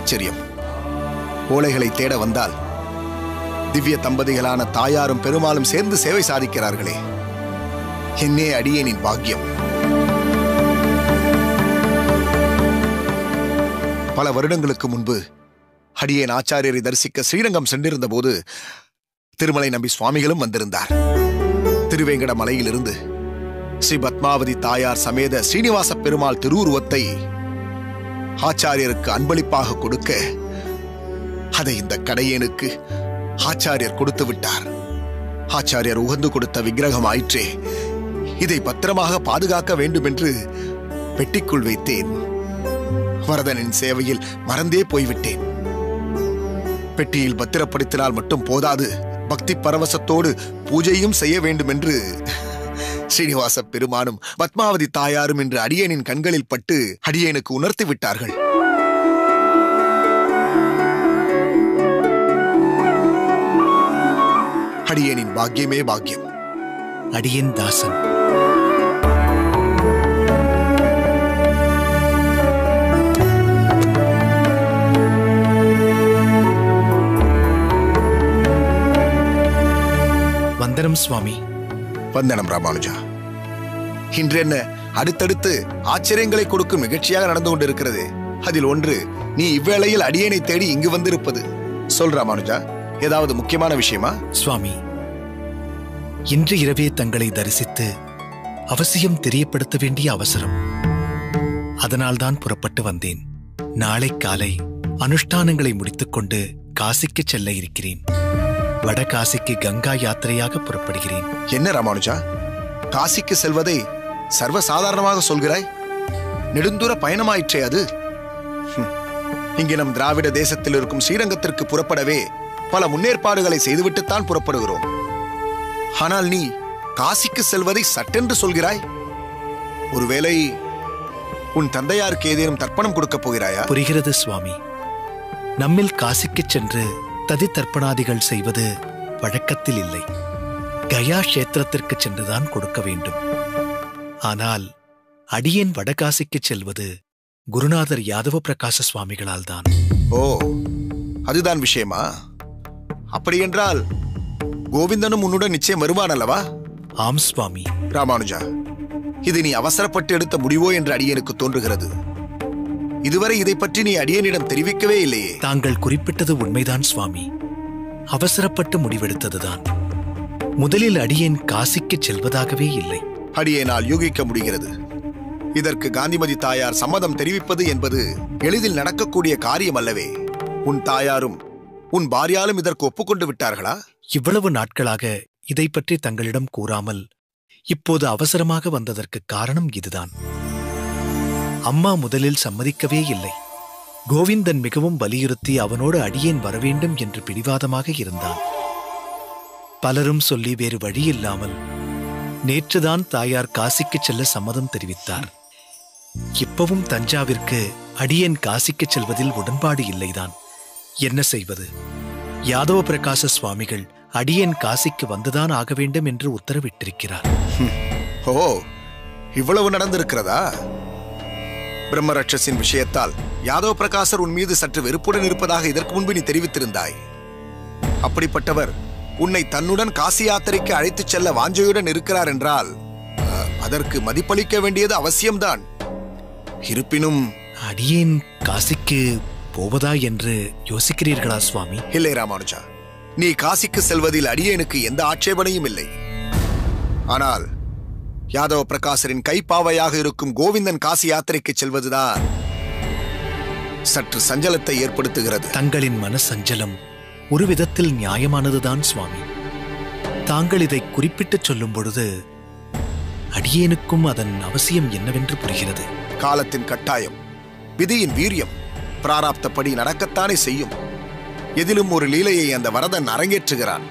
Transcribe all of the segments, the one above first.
ஆச்சரியம். ஓலைகளை தேட வந்தால் திவ்ய தம்பதிகளான தாயாரும் பெருமாளும் சேர்ந்து சேவை சாதிக்கிறார்களே, என்னே அடியேனின் பாக்கியம். பல வருடங்களுக்கு முன்பு அடியேன் ஆச்சாரியரை தரிசிக்க ஸ்ரீரங்கம் சென்றிருந்த போது திருமலை நம்பி சுவாமிகளும் வந்திருந்தார். திருவேங்கட மலையிலிருந்து ஸ்ரீ பத்மாவதி தாயார் சமேத ஸ்ரீனிவாச பெருமாள் திருவுருவத்தை ஆச்சாரியருக்கு அன்பளிப்பாக கொடுக்க அதை இந்த கடையேனுக்கு ஆச்சாரியர் கொடுத்து விட்டார். ஆச்சாரியர் உகந்து கொடுத்த விக்கிரகம் ஆயிற்றே, இதை பத்திரமாக பாதுகாக்க வேண்டும் என்று பெட்டிக்குள் வைத்தேன். வரதனின் சேவையில் மறந்தே போய்விட்டேன். பெட்டியில் பத்திரப்படுத்தினால் மட்டும் போதாது, பக்தி பரவசத்தோடு பூஜையும் செய்ய வேண்டும் என்று ஸ்ரீனிவாச பெருமானும் பத்மாவதி தாயாரும் என்று அடியேனின் கண்களில் பட்டு அடியேனுக்கு உணர்த்தி விட்டார்கள். அடியேனின் பாக்கியமே பாக்கியம். அடியேன் தாசன். வந்தனம் சுவாமி. வந்தனம் ராமானுஜா. இன்று என்ன அடுத்தடுத்து ஆச்சரியங்களை கொடுக்கும் நிகழ்ச்சியாக நடந்து கொண்டிருக்கிறது. அதில் ஒன்று நீ இவ்வேளையில் அடியேனை தேடி இங்கு வந்திருப்பது. சொல் ராமானுஜா, ஏதாவது முக்கியமான விஷயமா? சுவாமி, இன்று இரவே தங்களை தரிசித்து அவசியம் தெரியப்படுத்த வேண்டிய அவசரம். அதனால்தான் புறப்பட்டு வந்தேன். நாளை காலை அனுஷ்டானங்களை முடித்துக்கொண்டு காசிக்கு செல்ல இருக்கிறேன். வடகாசிக்கு கங்கா யாத்திரையாக புறப்படுகிறேன். என்ன ராமானுஜா, காசிக்கு செல்வதை சர்வசாதாரணமாக சொல்கிறாய்? நெடுந்தூர பயணமாயிற்றே அது. இங்கே நம் திராவிட தேசத்தில் இருக்கும் ஸ்ரீரங்கத்திற்கு புறப்படவே பல முன்னேற்பாடுகளை செய்துவிட்டுத்தான் புறப்படுகிறோம். ஆனால் நீ காசிக்கு செல்வதை சட்டென்று சொல்கிறாய். ஒருவேளை உன் தந்தையாருக்கு ஏதேனும் தர்ப்பணம் கொடுக்கப் போகிறாயா? புரிகிறது சுவாமி. நம்மில் காசிக்கு சென்று ததி தர்ப்பணாதிகள் செய்வது வழக்கத்தில் இல்லை. கயா கஷேத்திரத்திற்கு சென்றுதான் கொடுக்க வேண்டும். ஆனால் அடியேன் வடகாசிக்கு செல்வது குருநாதர் யாதவ பிரகாச சுவாமிகளால் தான். ஓ, அதுதான் விஷயமா? அப்படியென்றால் கோவிந்தனும் உன்னுடன் நிச்சயம் வருவான் அல்லவா? ஆம் சுவாமி. ராமானுஜா, இது நீ அவசரப்பட்டு எடுத்த முடிவோ என்று அடியேனுக்கு தோன்றுகிறது. இதுவரை இதை பற்றி நீ அடியேனிடம் தெரிவிக்கவே இல்லையே. தாங்கள் குறிப்பிட்டது உண்மைதான் சுவாமி. அவசரப்பட்டு முடிவெடுத்ததுதான். முதலில் அடியேன் காசிக்கு செல்வதாகவே இல்லை. அடியேனால் யூகிக்க முடிகிறது. இதற்கு காந்திமதி தாயார் சம்மதம் தெரிவிப்பது என்பது எளிதில் நடக்கக்கூடிய காரியம் அல்லவே. உன் தாயாரும் உன் பாரியாலும் இதற்கு ஒப்புக்கொண்டு விட்டார்களா? இவ்வளவு நாட்களாக இதை பற்றி தங்களிடம் கூறாமல் இப்போது அவசரமாக வந்ததற்கு காரணம் இதுதான். அம்மா முதலில் சம்மதிக்கவே இல்லை. கோவிந்தன் மிகவும் வலியுறுத்தி அவனோடு அடியேன் வரவேண்டும் என்று பிடிவாதமாக இருந்தான். பலரும் சொல்லி வேறு வழியில்லாமல் நேற்றுதான் தாயார் காசிக்கு செல்ல சம்மதம் தெரிவித்தார். இப்பவும் தஞ்சாவிற்கு அடியேன் காசிக்கு செல்வதில் உடன்பாடு இல்லைதான். என்ன செய்வது? யாதவ பிரகாச சுவாமிகள் அடியேன் காசிக்கு வந்துதான் ஆக வேண்டும் என்று உத்தரவிட்டிருக்கிறார். ஓ, இவ்வளவு நடந்திருக்கிறதா? பிரம்மரட்சசின் விஷயத்தால் யாதவ பிரகாசர் உன் மீது சற்று வெறுப்புடன் இருப்பதாக இதற்கு முன்பு நீ தெரிவித்திருந்தாய். அப்படிப்பட்டவர் உன்னை தன்னுடன் காசி யாத்திரைக்கு அழைத்துச் செல்ல வாஞ்சையுடன் இருக்கிறார் என்றால் அதற்கு மதிப்பளிக்க வேண்டியது அவசியம்தான். இருப்பினும் அடியேன் காசிக்கு போவதா என்று யோசிக்கிறீர்களா சுவாமி? இல்லை ராமானுஜா, நீ காசிக்கு செல்வதில் அடியேனுக்கு எந்த ஆட்சேபனையும் இல்லை. ஆனால் யாதவ பிரகாசரின் கைப்பாவையாக இருக்கும் கோவிந்தன் காசி யாத்திரைக்கு செல்வதுதான் சற்று சஞ்சலத்தை ஏற்படுத்துகிறது. தங்களின் மன சஞ்சலம் ஒரு விதத்தில் நியாயமானதுதான் சுவாமி. தாங்கள் இதை குறிப்பிட்டுச் சொல்லும் பொழுது அடியேனுக்கும் அதன் அவசியம் என்னவென்று புரிகிறது. காலத்தின் கட்டாயம், விதியின் வீரியம் பிராராப்தப்படி நடக்கத்தானே செய்யும். எதிலும் ஒரு லீலையை அந்த வரதன் அரங்கேற்றுகிறான்.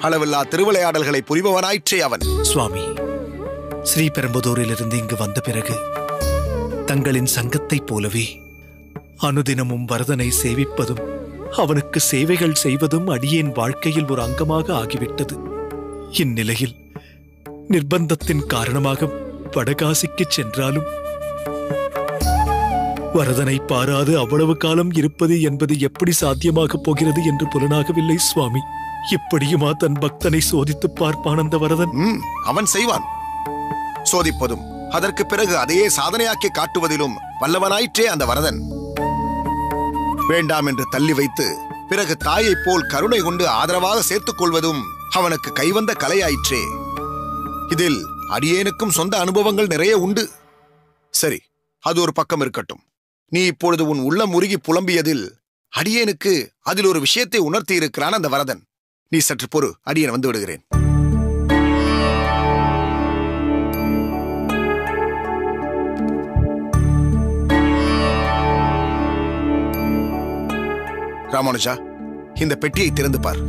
அளவில்லா திருவிளையாடல்களை புரிபவனாயிற்றே அவன். சுவாமி, ஸ்ரீபெரும்புதூரிலிருந்து இங்கு வந்த பிறகு தங்களின் சங்கத்தைப் போலவே அனுதினமும் வரதனை சேவிப்பதும் அவனுக்கு சேவைகள் செய்வதும் அடியேன் வாழ்க்கையில் ஒரு அங்கமாக ஆகிவிட்டது. இந்நிலையில் நிர்பந்தத்தின் காரணமாக வடகாசிக்கு சென்றாலும் வரதனை பாராது அவ்வளவு காலம் இருப்பது என்பது எப்படி சாத்தியமாகப் போகிறது என்று புலனாகவில்லை சுவாமி. இப்படியுமா தன் பக்தனை சோதித்துப் பார்ப்பான் அந்த வரதன்? அவன் செய்வான். சோதிப்பதும் அதற்கு பிறகு அதையே சாதனையாக்கி காட்டுவதிலும் வல்லவனாயிற்றே அந்த வரதன். வேண்டாம் என்று தள்ளி வைத்து பிறகு தாயைப் போல் கருணை கொண்டு ஆதரவாக சேர்த்துக் கொள்வதும் அவனுக்கு கைவந்த கலையாயிற்றே. இதில் அடியேனுக்கும் சொந்த அனுபவங்கள் நிறைய உண்டு. சரி, அது ஒரு பக்கம் இருக்கட்டும். நீ இப்பொழுது உன் உள்ளம் உருகி புலம்பியதில் அடியேனுக்கு அதில் ஒரு விஷயத்தை உணர்த்தி இருக்கிறான் அந்த வரதன். நீ சற்று பொறு, அடியேன் வந்து விடுகிறேன். ராமானுஜா, இந்த பெட்டியை திறந்து பார்.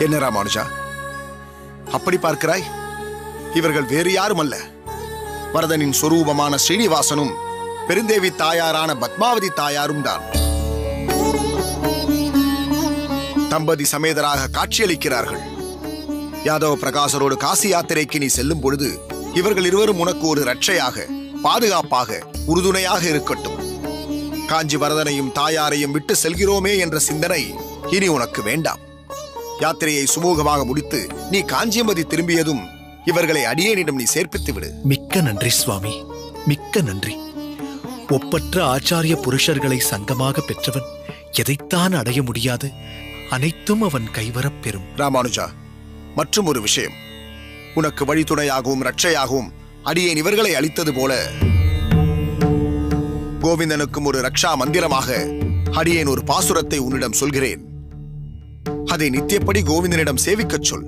என்ன ராமானுஜா, அப்படி பார்க்கிறாய்? இவர்கள் வேறு யாரும் அல்ல, வரதனின் சொரூபமான ஸ்ரீனிவாசனும் பெருந்தேவி தாயாரான பத்மாவதி தாயாரும் தான். தம்பதி சமேதராக காட்சியளிக்கிறார்கள். யாதவ பிரகாசரோடு காசி யாத்திரைக்கு நீ செல்லும் பொழுது இவர்கள் இருவரும் உனக்கு ஒரு ரட்சையாக, பாதுகாப்பாக, உறுதுணையாக இருக்கட்டும். காஞ்சி வரதனையும் தாயாரையும் விட்டு செல்கிறோமே என்ற சிந்தனை இனி உனக்கு வேண்டாம். யாத்திரையை சுமூகமாக முடித்து நீ காஞ்சியம்பதி திரும்பியதும் இவர்களை அடியேனிடம் நீ சேர்ப்பித்து விடு. மிக்க நன்றி சுவாமி, மிக்க நன்றி. ஒப்பற்ற ஆச்சாரிய புருஷர்களை சங்கமாக பெற்றவன் எதைத்தான் அடைய முடியாது? அனைத்தும் அவன் கைவரப் பெறும். ராமானுஜா, மற்றும் ஒரு விஷயம். உனக்கு வழித்துணையாகவும் ரட்சையாகவும் அடியேன் இவர்களை அளித்தது போல கோவிந்தனுக்கும் ஒரு ரக்ஷா மந்திரமாக அடியேன் ஒரு பாசுரத்தை உன்னிடம் சொல்கிறேன். அதை நித்தியப்படி கோவிந்தனிடம் சேவிக்கச் சொல்.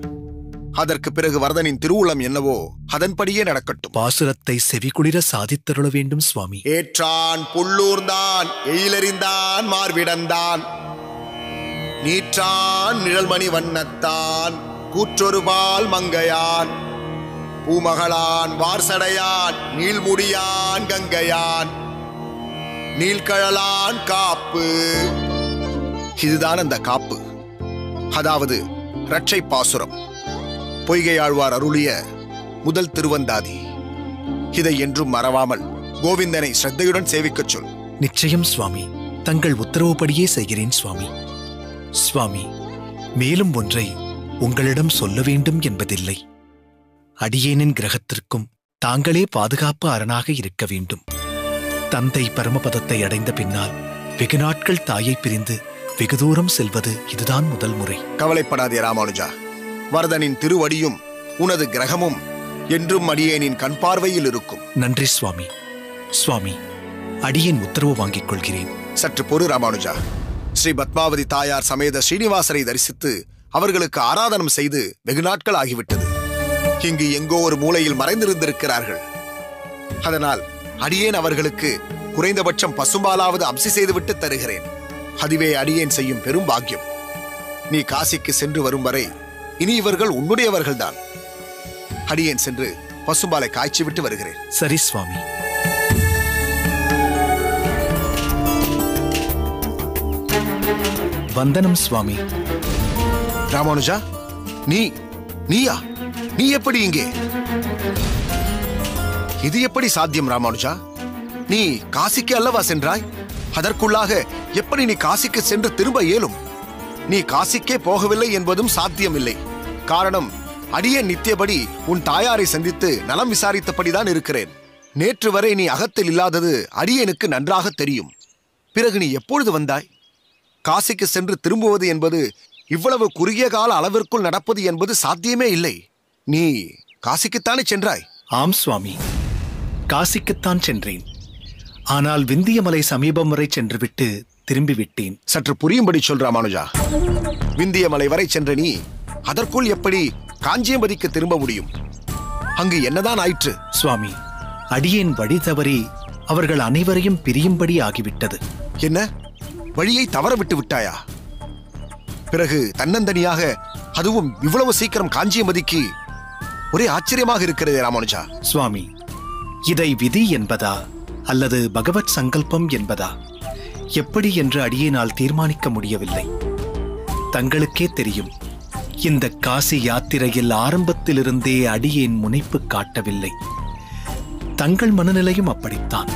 அதற்கு பிறகு வரதனின் திருவுளம் என்னவோ அதன்படியே நடக்கட்டும். பாசுரத்தை செவிகுளிர சாதித்தருள வேண்டும் சுவாமி. ஏற்றான் புள்ளூர்ந்தான், எயிலறிந்தான், மார்விடந்தான், நீற்றான் நிழல்மணி வண்ணத்தான், கூற்றொருபால் மங்கையான், பூமகளான், வார்சடையான், நீள்முடியான், கங்கையான், நீள்கழலான் காப்பு. இதுதான் அந்த காப்பு, அதாவது ரட்சை பாசுரம். பொய்கையாழ்வார் அருளிய முதல் திருவந்தாதி. இதை என்றும் மறவாமல் கோவிந்தனை ஸ்ரத்தையுடன் சேவிக்கச் சொல். நிச்சயம் சுவாமி, தங்கள் உத்தரவுப்படியே செய்கிறேன் சுவாமி. சுவாமி, மேலும் ஒன்றை உங்களிடம் சொல்ல வேண்டும் என்பதில்லை. அடியேனின் கிரகத்திற்கும் தாங்களே பாதுகாப்பு அரணாக இருக்க வேண்டும். தந்தை பரமபதத்தை அடைந்த பின்னால் வெகு நாட்கள் தாயை பிரிந்து வெகு தூரம் செல்வது இதுதான் முதல் முறை. கவலைப்படாதே ராமானுஜா, வரதனின் திருவடியும் உனது கிரகமும் என்றும் அடியேனின் கண் பார்வையில் இருக்கும். நன்றி சுவாமி. சுவாமி, அடியேன் உத்தரவு வாங்கிக் கொள்கிறேன். சற்று பொறு ராமானுஜா. ஸ்ரீ பத்மாவதி தாயார் சமேத ஸ்ரீனிவாசரை தரிசித்து அவர்களுக்கு ஆராதனம் செய்து வெகு நாட்கள் ஆகிவிட்டது. இங்கு எங்கோ ஒரு மூலையில் மறைந்திருந்திருக்கிறார்கள். அதனால் அடியேன் அவர்களுக்கு குறைந்தபட்சம் பசும்பாலாவது அம்சி செய்துவிட்டு தருகிறேன். அதுவே அடியேன் செய்யும் பெரும் பாக்கியம். நீ காசிக்கு சென்று வரும் வரை இனி இவர்கள் உன்னுடையவர்கள்தான். அடியேன் சென்று பசும்பாலை காய்ச்சி விட்டு வருகிறேன். சரி சுவாமி. வந்தனம் சுவாமி. ராமானுஜா, நீயா? நீ எப்படி இங்கே? இது எப்படி சாத்தியம் ராமானுஜா? நீ காசிக்கு அல்லவா சென்றாய்? அதற்குள்ளாக எப்படி நீ காசிக்கு சென்று திரும்ப இயலும்? நீ காசிக்கே போகவில்லை என்பதும் சாத்தியமில்லை. காரணம், அடியேன் நித்தியபடி உன் தாயாரை சந்தித்து நலம் விசாரித்தபடிதான் இருக்கிறேன். நேற்று வரை நீ அகத்தில் இல்லாதது அடியேனுக்கு நன்றாக தெரியும். பிறகு நீ எப்பொழுது வந்தாய்? காசிக்கு சென்று திரும்புவது என்பது இவ்வளவு குறுகிய கால அளவிற்குள் நடப்பது என்பது சாத்தியமே இல்லை. நீ காசிக்குத்தானே சென்றாய்? ஆம் சுவாமி, காசிக்குத்தான் சென்றேன். ஆனால் விந்தியமலை சமீபம் வரை சென்றுவிட்டு திரும்பிவிட்டேன். சற்று புரியும்படி சொல் ராமானுஜா. விந்தியமலை வரை சென்ற நீ அதற்குள் எப்படி காஞ்சியம்பதிக்கு திரும்ப முடியும்? அங்கு என்னதான் ஆயிற்று? சுவாமி, அடியேன் வழி தவறி அவர்கள் அனைவரையும் பிரியும்படி ஆகிவிட்டது. என்ன, வழியை தவற விட்டு விட்டாயா? பிறகு தன்னந்தனியாக அதுவும் இவ்வளவு சீக்கிரம் காஞ்சியம்பதிக்கு ஒரே ஆச்சரியமாக இருக்கிறது ராமானுஜா. சுவாமி, இதை விதி என்பதா அல்லது பகவத் சங்கல்பம் என்பதா எப்படி என்று அடியேனால் தீர்மானிக்க முடியவில்லை. தங்களுக்கே தெரியும், இந்த காசி யாத்திரையில் ஆரம்பத்திலிருந்தே அடியேன் முனைப்பு காட்டவில்லை. தங்கள் மனநிலையும் அப்படித்தான்.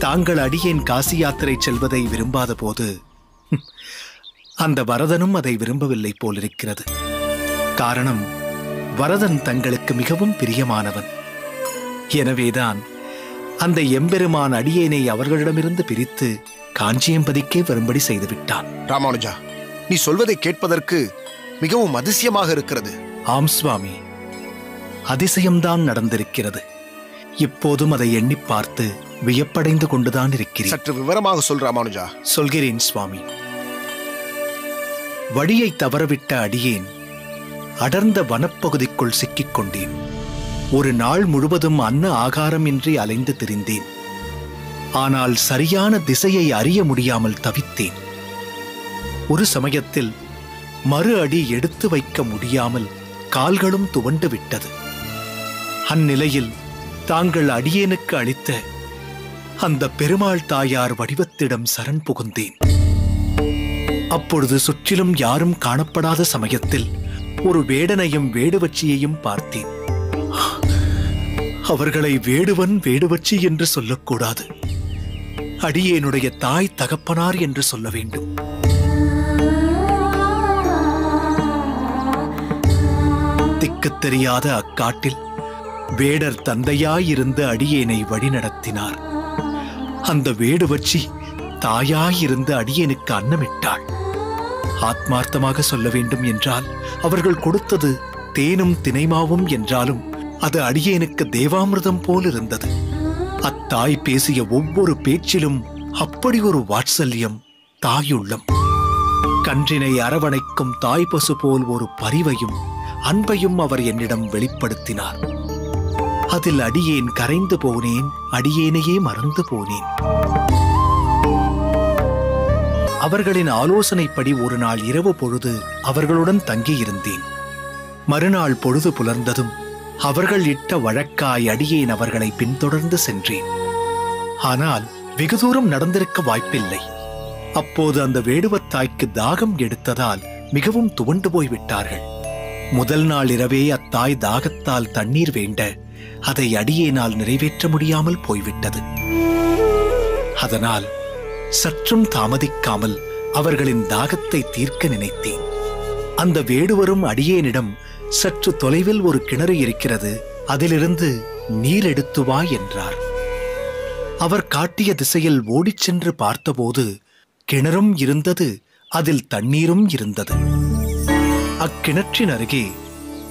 தாங்கள் அடியேன் காசி யாத்திரை செல்வதை விரும்பாத போது அந்த வரதனும் அதை விரும்பவில்லை போலிருக்கிறது. காரணம், வரதன் தங்களுக்கு மிகவும் பிரியமானவன். எனவேதான் அந்த எம்பெருமான் அடியேனை அவர்களிடமிருந்து பிரித்து காஞ்சியம்பதிக்கே வரும்படி செய்துவிட்டான். ராமானுஜா, நீ சொல்வதை கேட்பதற்கு மிகவும் அதிசயமாக இருக்கிறது. ஆம் சுவாமி, அதிசயம்தான் நடந்திருக்கிறது. இப்போதும் அதை எண்ணி பார்த்து வியப்படைந்து கொண்டுதான் இருக்கிறேன். சற்று விவரமாக சொல் ராமானுஜா. சொல்கிறேன் சுவாமி. வழியை தவறவிட்ட அடியேன் அடர்ந்த வனப்பகுதிக்குள் சிக்கிக் கொண்டேன். ஒரு நாள் முழுவதும் அன்ன ஆகாரமின்றி அலைந்து திரிந்தேன். ஆனால் சரியான திசையை அறிய முடியாமல் தவித்தேன். ஒரு சமயத்தில் மறு அடி எடுத்து வைக்க முடியாமல் கால்களும் துவண்டு விட்டது. அந்நிலையில் தாங்கள் அடியேனுக்கு அளித்த அந்த பெருமாள் தாயார் வடிவத்திடம் சரண் புகுந்தேன். அப்பொழுது சுற்றிலும் யாரும் காணப்படாத சமயத்தில் ஒரு வேடனையும் வேடுவச்சியையும் பார்த்தேன். அவர்களை வேடுவன் வேடுவச்சி என்று சொல்லக்கூடாது, அடியேனுடைய தாய் தகப்பனார் என்று சொல்ல வேண்டும். திக்குத் தெரியாத அக்காட்டில் வேடர் தந்தையாயிருந்து அடியேனை வழிநடத்தினார். அந்த வேடுவச்சி தாயாயிருந்து அடியேனுக்கு அன்னமிட்டாள். ஆத்மார்த்தமாக சொல்ல வேண்டும் என்றால் அவர்கள் கொடுத்தது தேனும் தினைமாவும் என்றாலும் அது அடியேனுக்கு தேவாமிர்தம் போல் இருந்தது. அத்தாய் பேசிய ஒவ்வொரு பேச்சிலும் அப்படி ஒரு வாத்சல்யம், தாயுள்ளம். கன்றினை அரவணைக்கும் தாய் பசு போல் ஒரு பரிவையும் அன்பையும் அவர் என்னிடம் வெளிப்படுத்தினார். அதில் அடியேன் கரைந்து போனேன், அடியேனையே மறந்து போனேன். அவர்களின் ஆலோசனைப்படி ஒரு நாள் இரவு பொழுது அவர்களுடன் தங்கியிருந்தேன். மறுநாள் பொழுது புலர்ந்ததும் அவர்கள் இட்ட வழக்காய் அடியேன் அவர்களை பின்தொடர்ந்து சென்றேன். ஆனால் வெகு தூரம் நடந்திருக்க வாய்ப்பில்லை. அப்போது அந்த வேடுவத்தாய்க்கு தாகம் எடுத்ததால் மிகவும் துவண்டு போய்விட்டார்கள். முதல் நாள் இரவே அத்தாய் தாகத்தால் தண்ணீர் வேண்ட அதை அடியேனால் நிறைவேற்ற முடியாமல் போய்விட்டது. அதனால் சற்றும் தாமதிக்காமல் அவர்களின் தாகத்தை தீர்க்க நினைத்தேன். அந்த வேடுவரும் அடியேனிடம் சற்று தொலைவில் ஒரு கிணறு இருக்கிறது, அதிலிருந்து நீர் எடுத்து வா என்றார். அவர் காட்டிய திசையில் ஓடிச் சென்று பார்த்தபோது கிணறும் இருந்தது, அதில் தண்ணீரும் இருந்தது. அக்கிணற்றின் அருகே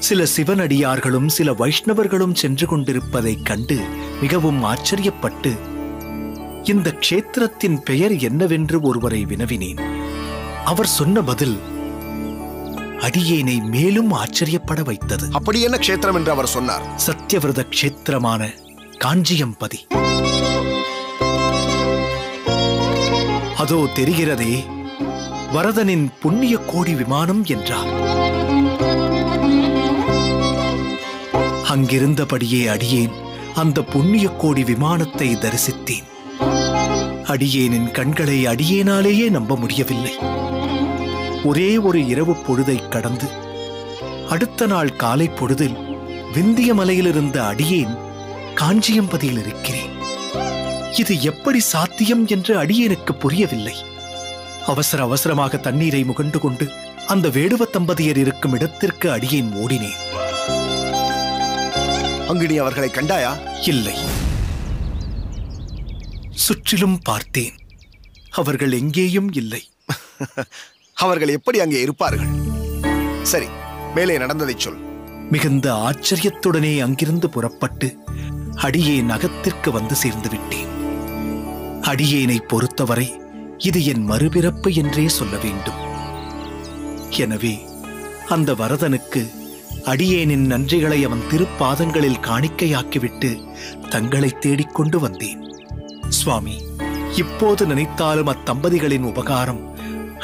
சில சிவனடியார்களும் சில வைஷ்ணவர்களும் சென்று கொண்டிருப்பதைக் கண்டு மிகவும் ஆச்சரியப்பட்டு இந்த க்ஷேத்திரத்தின் பெயர் என்னவென்று ஒருவரை வினவினேன். அவர் சொன்ன பதில் அடியேனை மேலும் ஆச்சரியப்பட வைத்தது. அப்படி என்ன க்ஷேத்திரம் என்று அவர் சொன்னார்? சத்யவிரத க்ஷேத்திரமான காஞ்சியம்பதி. அதோ தெரிகிறதே, வரதனின் புண்ணிய கோடி விமானம் என்றார். அங்கிருந்தபடியே அடியேன் அந்த புண்ணிய கோடி விமானத்தை தரிசித்தேன். அடியேனின் கண்களை அடியேனாலேயே நம்ப முடியவில்லை. ஒரே ஒரு இரவு பொழுதை கடந்து அடுத்த நாள் காலை பொழுதில் விந்திய மலையிலிருந்த அடியேன் காஞ்சியம்பதியில் இருக்கிறேன். இது எப்படி சாத்தியம் என்று அடியேனுக்கு புரியவில்லை. அவசர அவசரமாக தண்ணீரை முகண்டு கொண்டு அந்த வேடுவ தம்பதியர் இருக்கும் இடத்திற்கு அடியேன் ஓடினேன். அங்கு நீ அவர்களை கண்டாயா? இல்லை. சுற்றிலும் பார்த்தேன், அவர்கள் எங்கேயும் இல்லை. அவர்கள் எப்படி அங்கே இருப்பார்கள்? சரி, மேலே நடந்ததை சொல். மிகுந்த ஆச்சரியத்துடனே அங்கிருந்து புறப்பட்டு அடியேன் அகத்திற்கு வந்து சேர்ந்து விட்டேன். அடியேனை பொறுத்தவரை இது என் மறுபிறப்பு என்றே சொல்ல வேண்டும். எனவே அந்த வரதனுக்கு அடியேனின் நன்றிகளை அவன் திருப்பாதங்களில் காணிக்கையாக்கிவிட்டு தங்களை தேடிக்கொண்டு வந்தேன். சுவாமி, இப்போது நினைத்தாலும் அத்தம்பதிகளின் உபகாரம்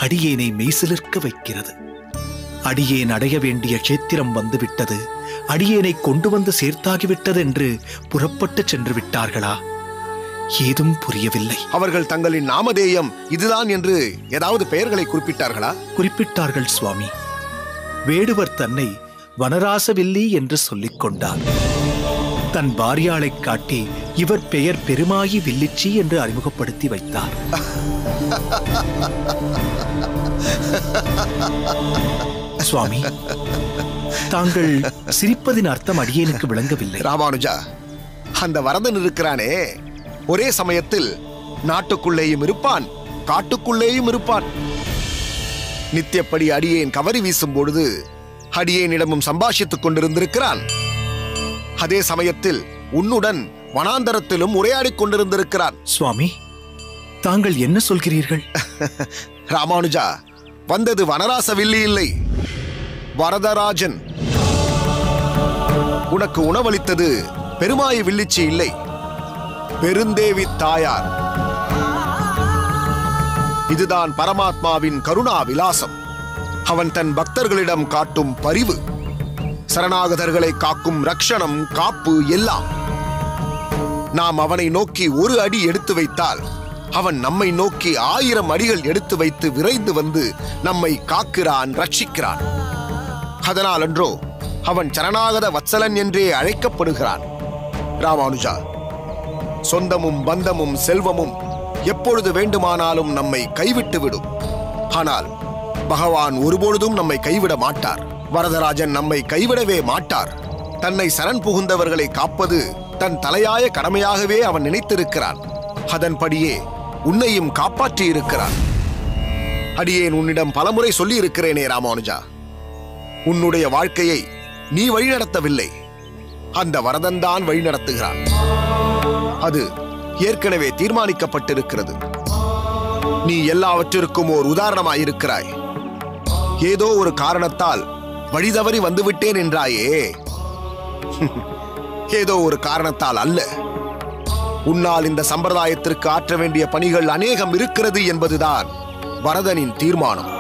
அடியேனை மெய்சிலிர்க்க வைக்கிறது. அடியேன் அடைய வேண்டிய க்ஷேத்திரம் வந்துவிட்டது, அடியேனை கொண்டு வந்து சேர்த்தாகிவிட்டது என்று புறப்பட்டு சென்று விட்டார்களா? ஏதும் புரியவில்லை. அவர்கள் தங்களின் நாமதேயம் இதுதான் என்று ஏதாவது பெயர்களை குறிப்பிட்டார்களா? குறிப்பிட்டார்கள் சுவாமி. வேடுவர் தன்னை வனராசவில்லி என்று சொல்லிக் கொண்டார். தன் பாரியாளை காட்டி இவர் பெயர் பெருமாயி வில்லிச்சி என்று அறிமுகப்படுத்தி வைத்தார். சுவாமி, தாங்கள் சிரிப்பதின் அர்த்தம் அடியேனுக்கு விளங்கவில்லை. ராமானுஜா, அந்த வரதன் இருக்கிறானே, ஒரே சமயத்தில் நாட்டுக்குள்ளேயும் இருப்பான், காட்டுக்குள்ளேயும் இருப்பான். நித்தியப்படி அடியேன் கவரி வீசும் பொழுது அடியேனிடமும் சம்பாஷித்துக் கொண்டிருந்திருக்கிறான். அதே சமயத்தில் உன்னுடன் வனாந்தரத்திலும் உரையாடிக் கொண்டிருந்திருக்கிறான். சுவாமி, தாங்கள் என்ன சொல்கிறீர்கள்? ராமானுஜா, வந்தது வனராசவில்லி இல்லை, வரதராஜன். உனக்கு உணவளித்தது பெருமாயி வில்லிச்சி இல்லை, பெருந்தேவி தாயார். இதுதான் பரமாத்மாவின் கருணா விலாசம். அவன் தன் பக்தர்களிடம் காட்டும் பரிவு, சரணாகதர்களை காக்கும் ரக்ஷணம், காப்பு எல்லாம். நாம் அவனை நோக்கி ஒரு அடி எடுத்து வைத்தால் அவன் நம்மை நோக்கி 1000 அடிகள் எடுத்து வைத்து விரைந்து வந்து நம்மை காக்கிறான், ரட்சிக்கிறான். அதனால் அன்றோ அவன் சரணாகத வத்சலன் என்றே அழைக்கப்படுகிறான். ராமானுஜா, சொந்தமும் பந்தமும் செல்வமும் எப்பொழுது வேண்டுமானாலும் நம்மை கைவிட்டு விடும். ஆனால் பகவான் ஒருபொழுதும் நம்மை கைவிட மாட்டார். வரதராஜன் நம்மை கைவிடவே மாட்டார். தன்னை சரண் புகுந்தவர்களை காப்பது தன் தலையாய கடமையாகவே அவன் நினைத்திருக்கிறான். அதன்படியே உன்னையும் காப்பாற்றி இருக்கிறான். அடியேன் உன்னிடம் பலமுறை சொல்லி இருக்கிறேனே ராமானுஜா, உன்னுடைய வாழ்க்கையை நீ வழிநடத்தவில்லை, அந்த வரதன் தான் வழிநடத்துகிறான். அது ஏற்கனவே தீர்மானிக்கப்பட்டிருக்கிறது. நீ எல்லாவற்றிற்கும் ஓர் உதாரணமாயிருக்கிறாய். ஏதோ ஒரு காரணத்தால் வழிதவறி வந்துவிட்டேன் என்றாயே, ஏதோ ஒரு காரணத்தால் அல்ல. உன்னால் இந்த சம்பிரதாயத்திற்கு ஆற்ற வேண்டிய பணிகள் அநேகம் இருக்கிறது என்பதுதான் வரதனின் தீர்மானம்.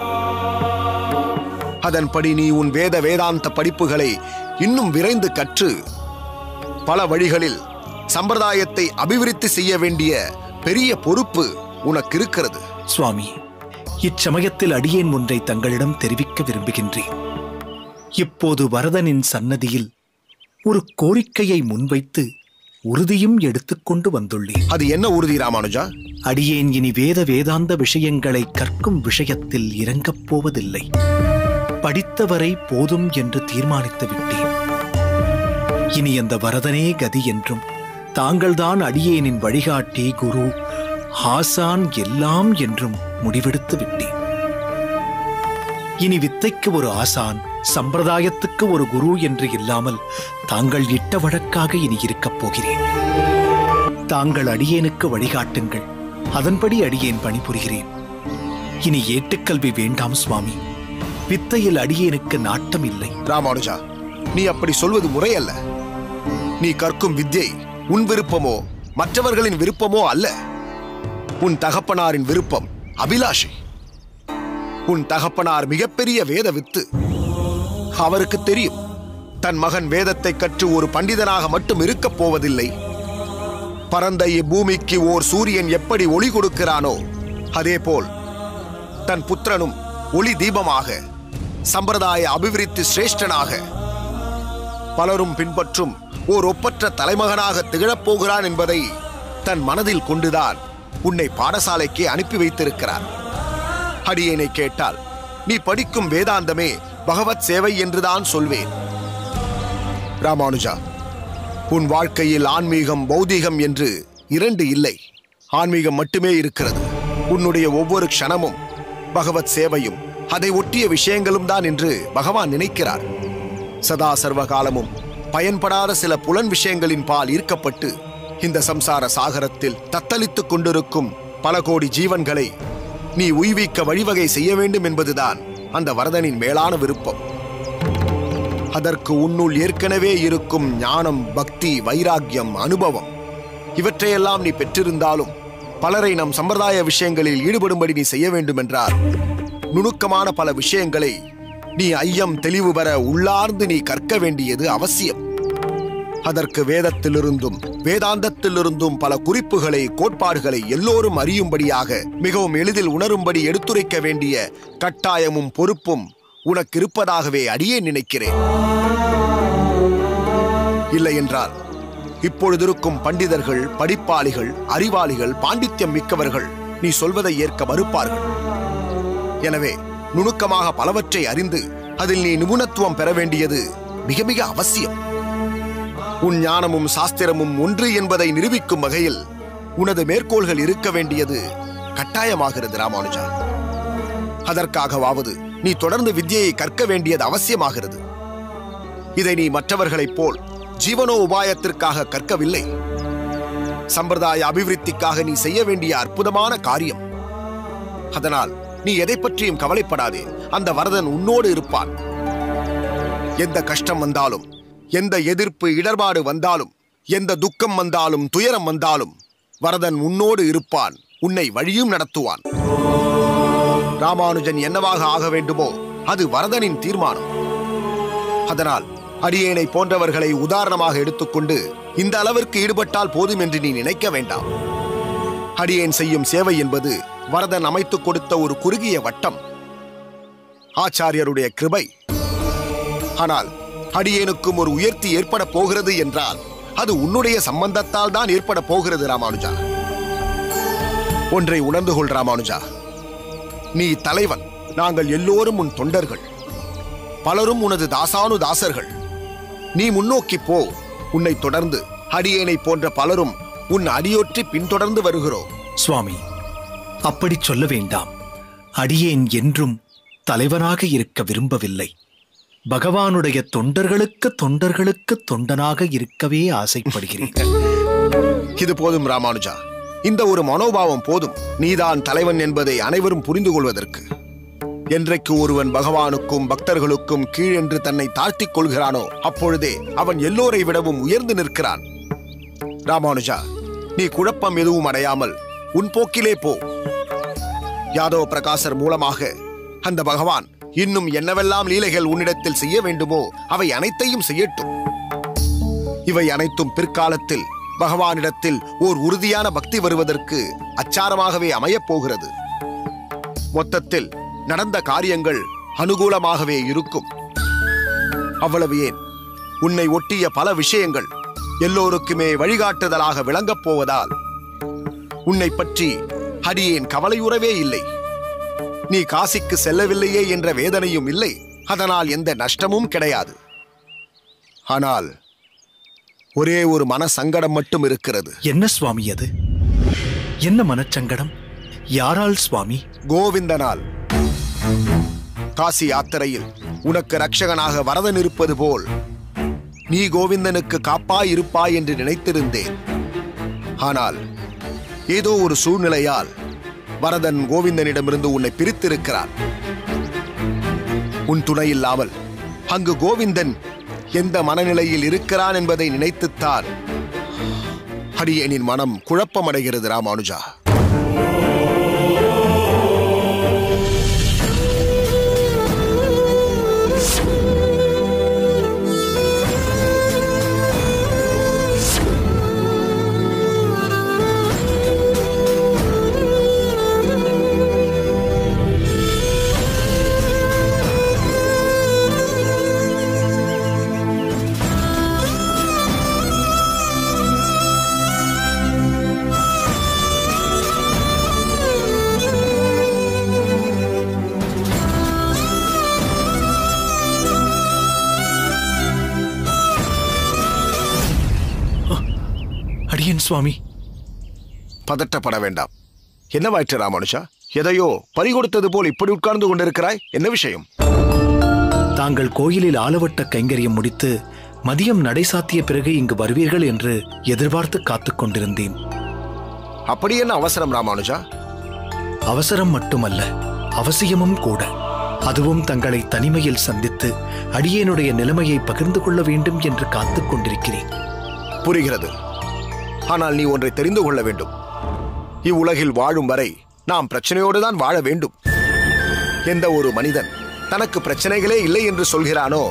அதன்படி நீ உன் வேத வேதாந்த படிப்புகளை இன்னும் விரைந்து கற்று பல வழிகளில் சம்பிரதாயத்தை அபிவிருத்தி செய்ய வேண்டிய பெரிய பொறுப்பு உனக்கு இருக்கிறது. சுவாமி, இச்சமயத்தில் அடியேன் ஒன்றை தங்களிடம் தெரிவிக்க விரும்புகின்றேன். இப்போது வரதனின் சன்னதியில் ஒரு கோரிக்கையை முன்வைத்து உறுதியும் எடுத்துக்கொண்டு வந்துள்ளேன். அது என்ன உறுதி ராமானுஜா? அடியேன் இனி வேத வேதாந்த விஷயங்களை கற்கும் விஷயத்தில் இறங்கப் போவதில்லை. படித்தவரை போதும் என்று தீர்மானித்து விட்டேன். இனி அந்த வரதனே கதி என்றும், தாங்கள்தான் அடியேனின் வழிகாட்டி, குரு, ஆசான் எல்லாம் என்றும் முடிவெடுத்து விட்டேன். இனி வித்தைக்கு ஒரு ஆசான், சம்பிரதாயத்துக்கு ஒரு குரு என்று இல்லாமல் தாங்கள் இட்ட வழக்காக இனி இருக்கப் போகிறேன். தாங்கள் அடியேனுக்கு வழிகாட்டுங்கள், அதன்படி அடியேன் பணிபுரிகிறேன். இனி ஏட்டுக்கல்வி வேண்டாம் சுவாமி, வித்தையில் அடியேனுக்கு நாட்டம் இல்லை. ராமானுஜா, நீ அப்படி சொல்வது முறையல்ல. நீ கற்கும் வித்யை உன் விருப்பமோ மற்றவர்களின் விருப்பமோ அல்ல. உன் தகப்பனாரின் விருப்பம் அபிலாஷை. உன் தகப்பனார் மிகப்பெரிய வேத வித்து. அவருக்கு தெரியும், தன் மகன் வேதத்தை கற்று ஒரு பண்டிதனாக மட்டும் இருக்கப் போவதில்லை. பரந்த இப்பூமிக்கு ஓர் சூரியன் எப்படி ஒளி கொடுக்கிறானோ அதேபோல் தன் புத்திரனும் ஒளி தீபமாக, சம்பிரதாய அபிவிருத்தி சிரேஷ்டனாக, பலரும் பின்பற்றும் ஓர் ஒப்பற்ற தலைமகனாக திகழப்போகிறான் என்பதை தன் மனதில் கொண்டுதான் உன்னை பாடசாலைக்கு அனுப்பி வைத்திருக்கிறார். அடியேனை கேட்டால் நீ படிக்கும் வேதாந்தமே பகவத் சேவை என்றுதான் சொல்வேன். ராமானுஜா, உன் வாழ்க்கையில் ஆன்மீகம், பௌதீகம் என்று இரண்டு இல்லை. ஆன்மீகம் மட்டுமே இருக்கிறது. உன்னுடைய ஒவ்வொரு க்ஷணமும் பகவத் சேவையும் அதை ஒட்டிய விஷயங்களும் தான் என்று பகவான் நினைக்கிறார். சதா சர்வகாலமும் பயன்படாத சில புலன் விஷயங்களின் பால் ஈர்க்கப்பட்டு இந்த சம்சார சாகரத்தில் தத்தளித்துக் கொண்டிருக்கும் பல கோடி ஜீவன்களை நீ உய்விக்க வழிவகை செய்ய வேண்டும் என்பதுதான் அந்த வரதனின் மேலான விருப்பம். அதற்கு உன்னுள் ஏற்கனவே இருக்கும் ஞானம், பக்தி, வைராக்கியம், அனுபவம் இவற்றையெல்லாம் நீ பெற்றிருந்தாலும் பலரை நம் சம்பிரதாய விஷயங்களில் ஈடுபடும்படி நீ செய்ய வேண்டும் என்றால் நுணுக்கமான பல விஷயங்களை நீ ஐயம் தெளிவு பெற உள்ளார்ந்து நீ கற்க வேண்டியது அவசியம். அதற்கு வேதத்திலிருந்தும் வேதாந்தத்திலிருந்தும் பல குறிப்புகளை கோட்பாடுகளை எல்லோரும் அறியும்படியாக மிகவும் எளிதில் உணரும்படி எடுத்துரைக்க வேண்டிய கட்டாயமும் பொறுப்பும் உனக்கு இருப்பதாகவே அடியே நினைக்கிறேன். இல்லை என்றால் இப்பொழுதிருக்கும் பண்டிதர்கள், படிப்பாளிகள், அறிவாளிகள், பாண்டித்யம் மிக்கவர்கள் நீ சொல்வதை ஏற்க மறுப்பார்கள். எனவே நுணுக்கமாக பலவற்றை அறிந்து அதில் நீ நிபுணத்துவம் பெற வேண்டியது மிக மிக அவசியம். உன் ஞானமும் சாஸ்திரமும் ஒன்று என்பதை நிரூபிக்கும் வகையில் உனது மேற்கோள்கள் இருக்க வேண்டியது கட்டாயமாகிறது ராமானுஜா. அதற்காகவாவது நீ தொடர்ந்து வித்யையை கற்க வேண்டியது அவசியமாகிறது. இதை நீ மற்றவர்களைப் போல் ஜீவனோ உபாயத்திற்காக கற்கவில்லை. சம்பிரதாய அபிவிருத்திக்காக நீ செய்ய வேண்டிய அற்புதமான காரியம். அதனால் நீ எதை பற்றியும் கவலைப்படாதே. அந்த வரதன் உன்னோடு இருப்பான். எந்த கஷ்டம் வந்தாலும், எந்த எதிர்ப்பு இடர்பாடு வந்தாலும், எந்த துக்கம் வந்தாலும், துயரம் வந்தாலும் வரதன் உன்னோடு இருப்பான். உன்னை வழியும் நடத்துவான். ராமானுஜன் என்னவாக ஆக வேண்டுமோ அது வரதனின் தீர்மானம். அதனால் அடியேனை போன்றவர்களை உதாரணமாக எடுத்துக்கொண்டு இந்த அளவிற்கு ஈடுபட்டால் போதும் என்று நீ நினைக்க வேண்டாம். அடியேன் செய்யும் சேவை என்பது வரதன் அமைத்துக் கொடுத்த ஒரு குறுகிய வட்டம், ஆச்சாரியருடைய கிருபை. ஆனால் அடியேனுக்கும் ஒரு உயர்த்தி ஏற்பட போகிறது என்றால் அது உன்னுடைய சம்பந்தத்தால் தான் ஏற்பட போகிறது ராமானுஜா. ஒன்றை உணர்ந்து கொள் ராமானுஜா, நீ தலைவன், நாங்கள் எல்லோரும் உன் தொண்டர்கள், பலரும் உனது தாசானு தாசர்கள். நீ முன்னோக்கி போ. உன்னை தொடர்ந்து அடியேனை போன்ற பலரும் உன் அடியொற்றி பின்தொடர்ந்து வருகிறோம். சுவாமி, அப்படி சொல்ல வேண்டாம். அடியேன் என்றும் தலைவனாக இருக்க விரும்பவில்லை. பகவானுடைய தொண்டர்களுக்கு தொண்டனாக இருக்கவே ஆசைப்படுகிறேன். இது போதும் ராமானுஜா. இந்த ஒரு மனோபாவம் போதும். நீதான் தலைவன் என்பதை அனைவரும் புரிந்து கொள்வதற்கு. என்றைக்கு ஒருவன் பகவானுக்கும் பக்தர்களுக்கும் கீழென்று தன்னை தாழ்த்திக் கொள்கிறானோ அப்பொழுதே அவன் எல்லோரை விடவும் உயர்ந்து நிற்கிறான். ராமானுஜா, நீ குழப்பம் எதுவும் அடையாமல் உன் போக்கிலே போ. யாதவ பிரகாசர் மூலமாக அந்த பகவான் இன்னும் என்னவெல்லாம் லீலைகள் உன்னிடத்தில் செய்ய வேண்டுமோ அவை அனைத்தையும் செய்யட்டும். இவை அனைத்தும் பிற்காலத்தில் பகவானிடத்தில் ஓர் உறுதியான பக்தி வருவதற்கு அச்சாரமாகவே அமையப் போகிறது. மொத்தத்தில் நடந்த காரியங்கள் அனுகூலமாகவே இருக்கும். அவ்வளவு ஏன், உன்னை ஒட்டிய பல விஷயங்கள் எல்லோருக்குமே வழிகாட்டுதலாக விளங்கப் போவதால் உன்னை பற்றி அடியேன் கவலையுறவே இல்லை. நீ காசிக்கு செல்லவில்லையே என்ற வேதனையும் இல்லை. அதனால் எந்த நஷ்டமும் கிடையாது. ஆனால் ஒரே ஒரு மன சங்கடம் மட்டும் இருக்கிறது. என்ன சுவாமி அது? என்ன மனச்சங்கடம்? யாரால் சுவாமி? கோவிந்தனால். காசி யாத்திரையில் உனக்கு ரட்சகனாக வரதன் இருப்பது போல் நீ கோவிந்தனுக்கு காப்பாய் இருப்பாய் என்று நினைத்திருந்தேன். ஆனால் ஏதோ ஒரு சூழ்நிலையால் வரதன் கோவிந்தனிடமிருந்து உன்னை பிரித்திருக்கிறான். உன் துணை இல்லாமல் அங்கு கோவிந்தன் எந்த மனநிலையில் இருக்கிறான் என்பதை நினைத்துத்தான் அடியேனின் மனம் குழப்பமடைகிறது ராமானுஜா. சுவாமி, பதட்டப்பட வேண்டாம். என்னவாயிற்று ராமானுஜா? எதையோ பறிகொடுத்தது போல் இப்படி உட்கார்ந்து கொண்டிருக்கிறாய். என்ன விஷயம்? தாங்கள் கோயிலில் ஆலவட்ட கைங்கரியம் முடித்து மதியம் நடை சாத்திய பிறகு இங்கு வருவீர்கள் என்று எதிர்பார்த்து காத்துக் கொண்டிருந்தேன். அப்படி என்ன அவசரம் ராமானுஜா? அவசரம் மட்டுமல்ல, அவசியமும் கூட. அதுவும் தங்களை தனிமையில் சந்தித்து அடியேனுடைய நிலைமையை பகிர்ந்து கொள்ள வேண்டும் என்று காத்துக் கொண்டிருக்கிறேன். புரிகிறது. ஆனால் நீ ஒன்றை தெரிந்து கொள்ள வேண்டும். இவ்வுலகில் வாழும் வரை நாம் பிரச்சனையோடு தான் வாழ வேண்டும். எந்த ஒரு மனிதன் தனக்கு பிரச்சனைகளே இல்லை என்று சொல்கிறானோ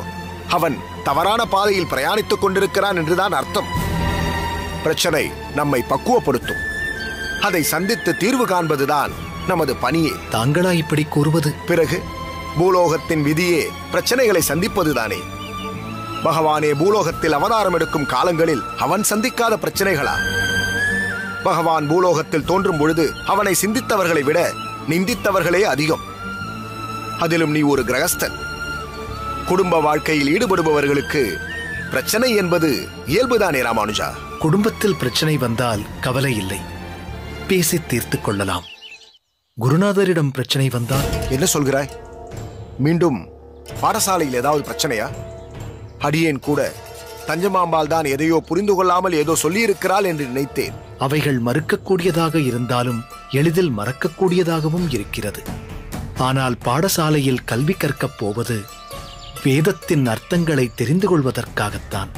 அவன் தவறான பாதையில் பிரயாணித்துக் கொண்டிருக்கிறான் என்றுதான் அர்த்தம். பிரச்சனை நம்மை பக்குவப்படுத்தும். அதை சந்தித்து தீர்வு காண்பதுதான் நமது பணியே. தாங்களா இப்படி கூறுவது? பிறகு பூலோகத்தின் விதியே பிரச்சனைகளை சந்திப்பதுதானே. பகவானே பூலோகத்தில் அவதாரம் எடுக்கும் காலங்களில் அவன் சந்திக்காத பிரச்சனைகளா? பகவான் பூலோகத்தில் தோன்றும் பொழுது அவனை சிந்தித்தவர்களை விட நிந்தித்தவர்களே அதிகம். அதிலும் நீ ஒரு கிரகஸ்தன். குடும்ப வாழ்க்கையில் ஈடுபடுபவர்களுக்கு பிரச்சனை என்பது இயல்புதானே ராமானுஜா? குடும்பத்தில் பிரச்சனை வந்தால் கவலை இல்லை, பேசி தீர்த்துக் கொள்ளலாம். குருநாதரிடம் பிரச்சனை வந்தால்? என்ன சொல்கிறாய்? மீண்டும் பாடசாலையில் ஏதாவது பிரச்சனையா? அடியேன் கூட தஞ்சமாம்பாள் தான் எதையோ புரிந்து கொள்ளாமல் ஏதோ சொல்லியிருக்கிறாள் என்று நினைத்தேன். அவைகள் மறுக்கக்கூடியதாக இருந்தாலும் எளிதில் மறக்கக்கூடியதாகவும் இருக்கிறது. ஆனால் பாடசாலையில் கல்வி கற்கப் போவது வேதத்தின் அர்த்தங்களை தெரிந்து கொள்வதற்காகத்தான்.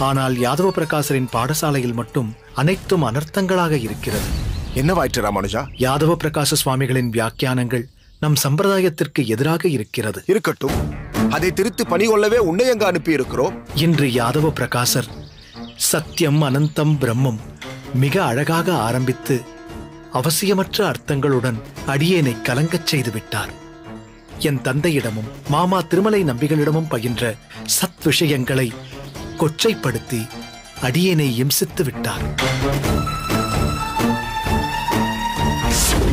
ஆனால் யாதவ பிரகாசரின் பாடசாலையில் மட்டும் அனைத்தும் அனர்த்தங்களாக இருக்கிறது. என்னவாயிற்று ராமானுஜா? யாதவ பிரகாச சுவாமிகளின் வியாக்கியானங்கள் நம் சம்பிரதாயத்திற்கு எதிராக இருக்கிறது. இருக்கட்டும், அதை திருத்தி பணி கொள்ளவே உன்னை எங்க அனுப்பி இருக்கிறோம். இன்று யாதவ பிரகாசர் சத்தியம் அனந்தம் பிரம்மம் மிக அழகாக ஆரம்பித்து அவசியமற்ற அர்த்தங்களுடன் அடியேனை கலங்கச் செய்து விட்டார். என் தந்தையிடமும் மாமா திருமலை நம்பிகளிடமும் பயின்ற சத் விஷயங்களை கொச்சைப்படுத்தி அடியேனை இம்சித்து விட்டார்.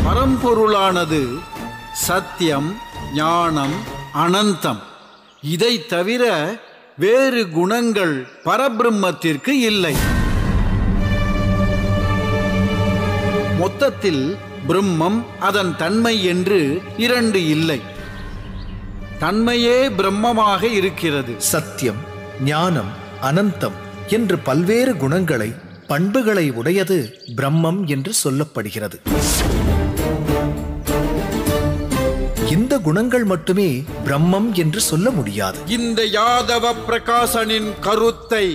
பரம்பொருளானது சத்தியம், ஞானம், அனந்தம். இதை தவிர வேறு குணங்கள் பரபிரம்மத்திற்கு இல்லை. மொத்தத்தில் பிரம்மம் அதன் தன்மை என்று இரண்டு இல்லை. தன்மையே பிரம்மமாக இருக்கிறது. சத்தியம், ஞானம், அனந்தம் என்று பல்வேறு குணங்களை, பண்புகளை உடையது பிரம்மம் என்று சொல்லப்படுகிறது. இந்த குணங்கள் மட்டுமே பிரம்மம் என்று சொல்ல முடியாது. இந்த யாதவ பிரகாசனின் கருத்தை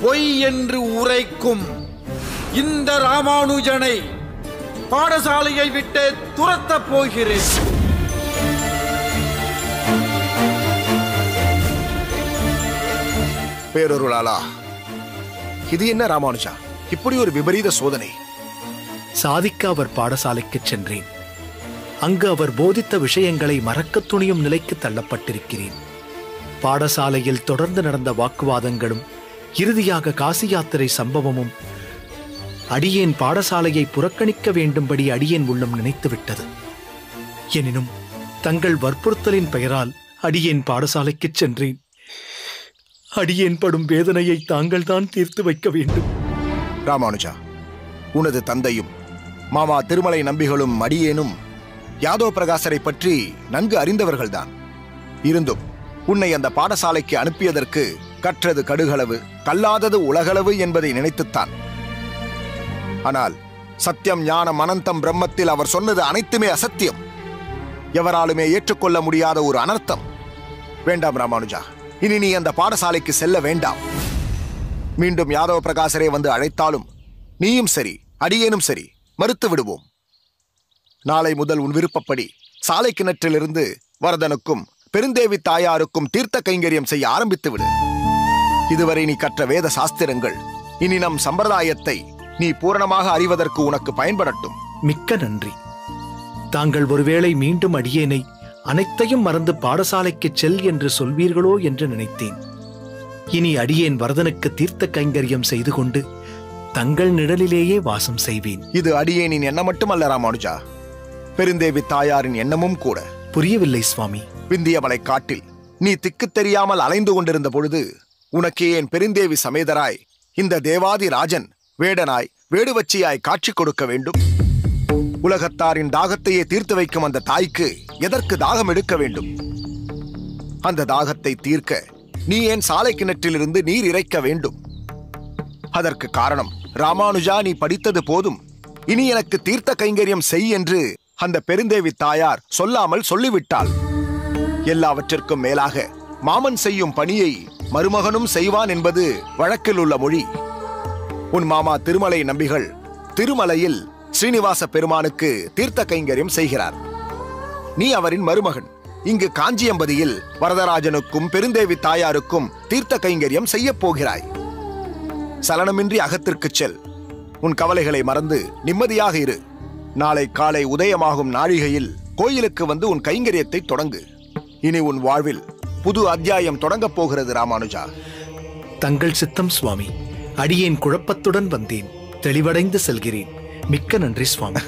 பொய் என்று உரைக்கும் இந்த ராமானுஜனை பாடசாலையை விட்டு துரத்தப் போகிறேன். பேரொருளாளா, இது என்ன ராமானுஜா, இப்படி ஒரு விபரீத சோதனை? சாதிக்க அவர் பாடசாலைக்கு சென்றேன். அங்கு அவர் போதித்த விஷயங்களை மறக்கத் துணியும் நிலைக்கு தள்ளப்பட்டிருக்கிறேன். பாடசாலையில் தொடர்ந்து நடந்த வாக்குவாதங்களும் இறுதியாக காசி யாத்திரை சம்பவமும் அடியேன் பாடசாலையை புறக்கணிக்க வேண்டும்படி அடியேன் உள்ளம் நினைத்துவிட்டது. எனினும் தங்கள் வற்புறுத்தலின் பெயரால் அடியேன் பாடசாலைக்கு சென்றேன். அடியேன் படும் வேதனையை தாங்கள்தான் தீர்த்து வைக்க வேண்டும். ராமானுஜா, உனது தந்தையும் மாமா திருமலை நம்பிகளும் அடியேனும் யாதவ பிரகாசரை பற்றி நன்கு அறிந்தவர்கள்தான். இருந்தும் உன்னை அந்த பாடசாலைக்கு அனுப்பியதற்கு கற்றது கடுகளவு, கல்லாதது உலகளவு என்பதை நினைத்துத்தான். ஆனால் சத்தியம், ஞானம், அனந்தம் பிரம்மத்தில் அவர் சொன்னது அனைத்துமே அசத்தியம், எவராலுமே ஏற்றுக்கொள்ள முடியாத ஒரு அனர்த்தம். வேண்டாம் ராமானுஜா, இனி நீ அந்த பாடசாலைக்கு செல்ல வேண்டாம். மீண்டும் யாதவ பிரகாசரே வந்து அழைத்தாலும் நீயும் சரி, அடியேனும் சரி, மறுத்து விடுவோம். நாளை முதல் உன் விருப்பப்படி சாலை கிணற்றிலிருந்து வரதனுக்கும் பெருந்தேவி தாயாருக்கும் தீர்த்த கைங்கரியம் செய்ய ஆரம்பித்து விடு. இதுவரை நீ கற்ற வேத சாஸ்திரங்கள் இனி நம் சம்பிரதாயத்தை நீ பூரணமாக அறிவதற்கு உனக்கு பயன்படட்டும். மிக்க நன்றி. தாங்கள் ஒருவேளை மீண்டும் அடியேனை அனைத்தையும் மறந்து பாடசாலைக்கு செல் என்று சொல்வீர்களோ என்று நினைத்தேன். இனி அடியேன் வரதனுக்கு தீர்த்த கைங்கரியம் செய்து கொண்டு தங்கள் நிழலிலேயே வாசம் செய்வேன். இது அடியேனின் எண்ணம் மட்டுமல்ல ராமானுஜா, பெருந்தேவி தாயாரின் எண்ணமும் கூட. புரியவில்லை சுவாமி. விந்தியமலை காட்டில் நீ திக்கு தெரியாமல் அலைந்து கொண்டிருந்த பொழுது உனக்கு ஏன் பெருந்தேவி சமேதராய் இந்த தேவாதி ராஜன் வேடனாய் வேடுவச்சியாய் காட்சி கொடுக்க வேண்டும்? உலகத்தாரின் தாகத்தையே தீர்த்து வைக்கும் அந்த தாய்க்கு எதற்கு தாகம் எடுக்க வேண்டும்? அந்த தாகத்தை தீர்க்க நீ ஏன் சாலை கிணற்றிலிருந்து நீர் இறைக்க வேண்டும்? அதற்கு காரணம், ராமானுஜா, நீ படித்தது போதும், இனி எனக்கு தீர்த்த கைங்கரியம் செய் என்று அந்த பெருந்தேவி தாயார் சொல்லாமல் சொல்லிவிட்டாள். எல்லாவற்றிற்கும் மேலாக மாமன் செய்யும் பணியை மருமகனும் செய்வான் என்பது வழக்கில் உள்ள மொழி. உன் மாமா திருமலை நம்பிகள் திருமலையில் ஸ்ரீனிவாச பெருமானுக்கு தீர்த்த கைங்கரியம் செய்கிறார். நீ அவரின் மருமகன். இங்கு காஞ்சியம்பதியில் வரதராஜனுக்கும் பெருந்தேவி தாயாருக்கும் தீர்த்த கைங்கரியம் செய்யப் போகிறாய். சலனமின்றி அகத்திற்குச் செல். உன் கவலைகளை மறந்து நிம்மதியாக இரு. நாளை காலை உதயமாகும் நாழிகையில் கோயிலுக்கு வந்து உன் கைங்கரியத்தை தொடங்கு. இனி உன் வாழ்வில் புது அத்தியாயம் தொடங்கப் போகிறது ராமானுஜா. தங்கள் சித்தம் சுவாமி. அடியேன் குழப்பத்துடன் வந்தேன். தெளிவடைந்து செல்கிறேன். மிக்க நன்றி சுவாமி.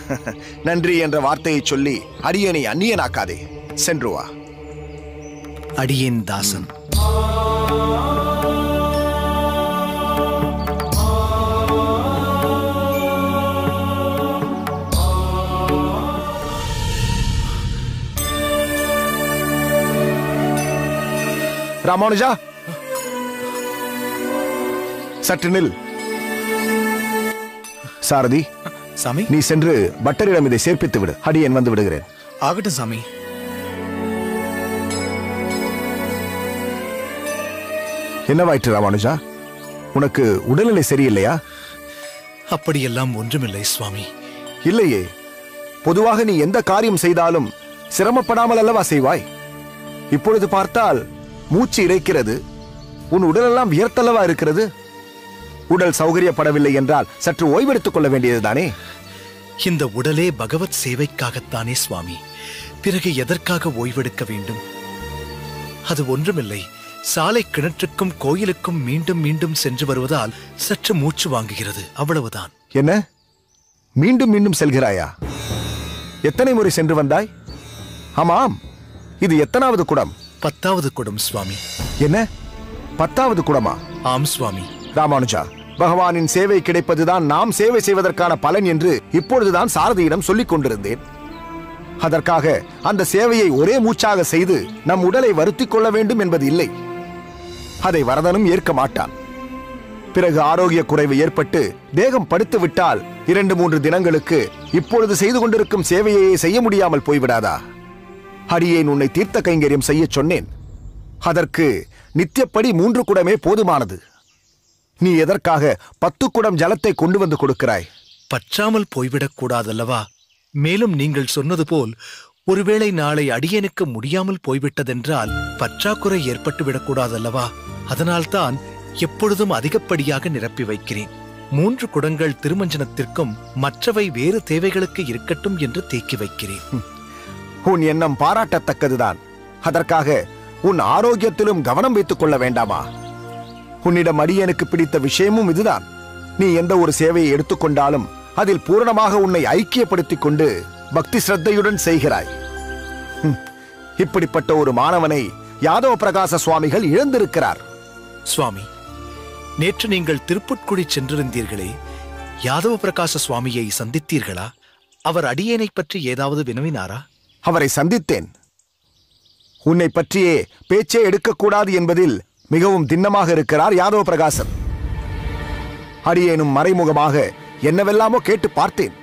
நன்றி என்ற வார்த்தையை சொல்லி அடியேனை அந்நியனாக்காதே. சென்று வா. அடியேன் தாசன். ராமானுஜா, சற்று நில். சாரதி, சாமி, நீ சென்று பட்டரிடம் இதை சேர்ப்பித்து விடு. அடியேன் வந்து விடுகிறேன். ஆகட்டும் சாமி. என்னவாயிற்று ராமானுஜா? உனக்கு உடல்நிலை சரியில்லையா? அப்படியெல்லாம் ஒன்றுமில்லை சுவாமி. இல்லையே, பொதுவாக நீ எந்த காரியம் செய்தாலும் சிரமப்படாமல் அல்லவா செய்வாய்? இப்பொழுது பார்த்தால் மூச்சு இறைக்கிறது. உன் உடலெல்லாம் வியர்த்தல்லவா இருக்கிறது. உடல் சௌகரியப்படவில்லை என்றால் சற்று ஓய்வெடுத்துக் கொள்ள வேண்டியதுதானே? இந்த உடலே பகவத் சேவைக்காகத்தானே சுவாமி. பிறகு எதற்காக ஓய்வெடுக்க வேண்டும்? அது ஒன்றுமில்லை. சாலை கிணற்றுக்கும் கோயிலுக்கும் மீண்டும் மீண்டும் சென்று வருவதால் சற்று மூச்சு வாங்குகிறது, அவ்வளவுதான். என்ன, மீண்டும் மீண்டும் செல்கிறாயா? எத்தனை முறை சென்று வந்தாய்? ஆமாம், இது எத்தனாவது குடம்? 10வது குடம் சுவாமி. என்ன, 10வது குடமா? ஆம் சுவாமி. ராமானுஜா, பகவானின் சேவை கிடைப்பதுதான் நாம் சேவை செய்வதற்கான பலன் என்று இப்பொழுதுதான் சாரதியிடம் சொல்லிக் கொண்டிருந்தேன். அதற்காக அந்த சேவையை ஒரே மூச்சாக செய்து நம் உடலை வருத்திக் கொள்ள வேண்டும் என்பது இல்லை. அதை வரதனும் ஏற்க மாட்டான். பிறகு ஆரோக்கிய குறைவு ஏற்பட்டு தேகம் படுத்து விட்டால் 2-3 தினங்களுக்கு இப்பொழுது செய்து கொண்டிருக்கும் சேவையை செய்ய முடியாமல் போய்விடாதா? அடியேன் உன்னை தீர்த்த கைங்கரியம் செய்ய சொன்னேன். அதற்கு நித்தியப்படி 3 குடமே போதுமானது. நீ எதற்காக 10 குடம் ஜலத்தை கொண்டு வந்து கொடுக்கிறாய்? பற்றாமல் போய்விடக் கூடாதல்லவா? மேலும் நீங்கள் சொன்னது போல் ஒருவேளை நாளை அடியேனுக்கு முடியாமல் போய்விட்டதென்றால் பற்றாக்குறை ஏற்பட்டு விடக்கூடாதல்லவா? அதனால்தான் எப்பொழுதும் அதிகப்படியாக நிரப்பி வைக்கிறேன். 3 குடங்கள் திருமஞ்சனத்திற்கும் மற்றவை வேறு தேவைகளுக்கு இருக்கட்டும் என்று தேக்கி வைக்கிறேன். உன் எண்ணம் பாராட்டத்தக்கதுதான். அதற்காக உன் ஆரோக்கியத்திலும் கவனம் வைத்துக் கொள்ள வேண்டாமா? உன்னிடம் அடியேனுக்கு பிடித்த விஷயமும் இதுதான். நீ எந்த ஒரு சேவையை எடுத்துக்கொண்டாலும் அதில் பூரணமாக உன்னை ஐக்கியப்படுத்திக் கொண்டு பக்தி ஸ்ரத்தையுடன் செய்கிறாய். இப்படிப்பட்ட ஒரு மாணவனை யாதவ பிரகாச சுவாமிகள் இழந்திருக்கிறார். சுவாமி, நேற்று நீங்கள் திருப்புட்குழி சென்றிருந்தீர்களே, யாதவ பிரகாச சுவாமியை சந்தித்தீர்களா? அவர் அடியேனை பற்றி ஏதாவது வினவினாரா? அவரை சந்தித்தேன். உன்னை பற்றியே பேச்சே எடுக்கக்கூடாது என்பதில் மிகவும் திண்ணமாக இருக்கிறார் யாதவ பிரகாசன். அடியேனும் மறைமுகமாக என்னவெல்லாமோ கேட்டு பார்த்தேன்.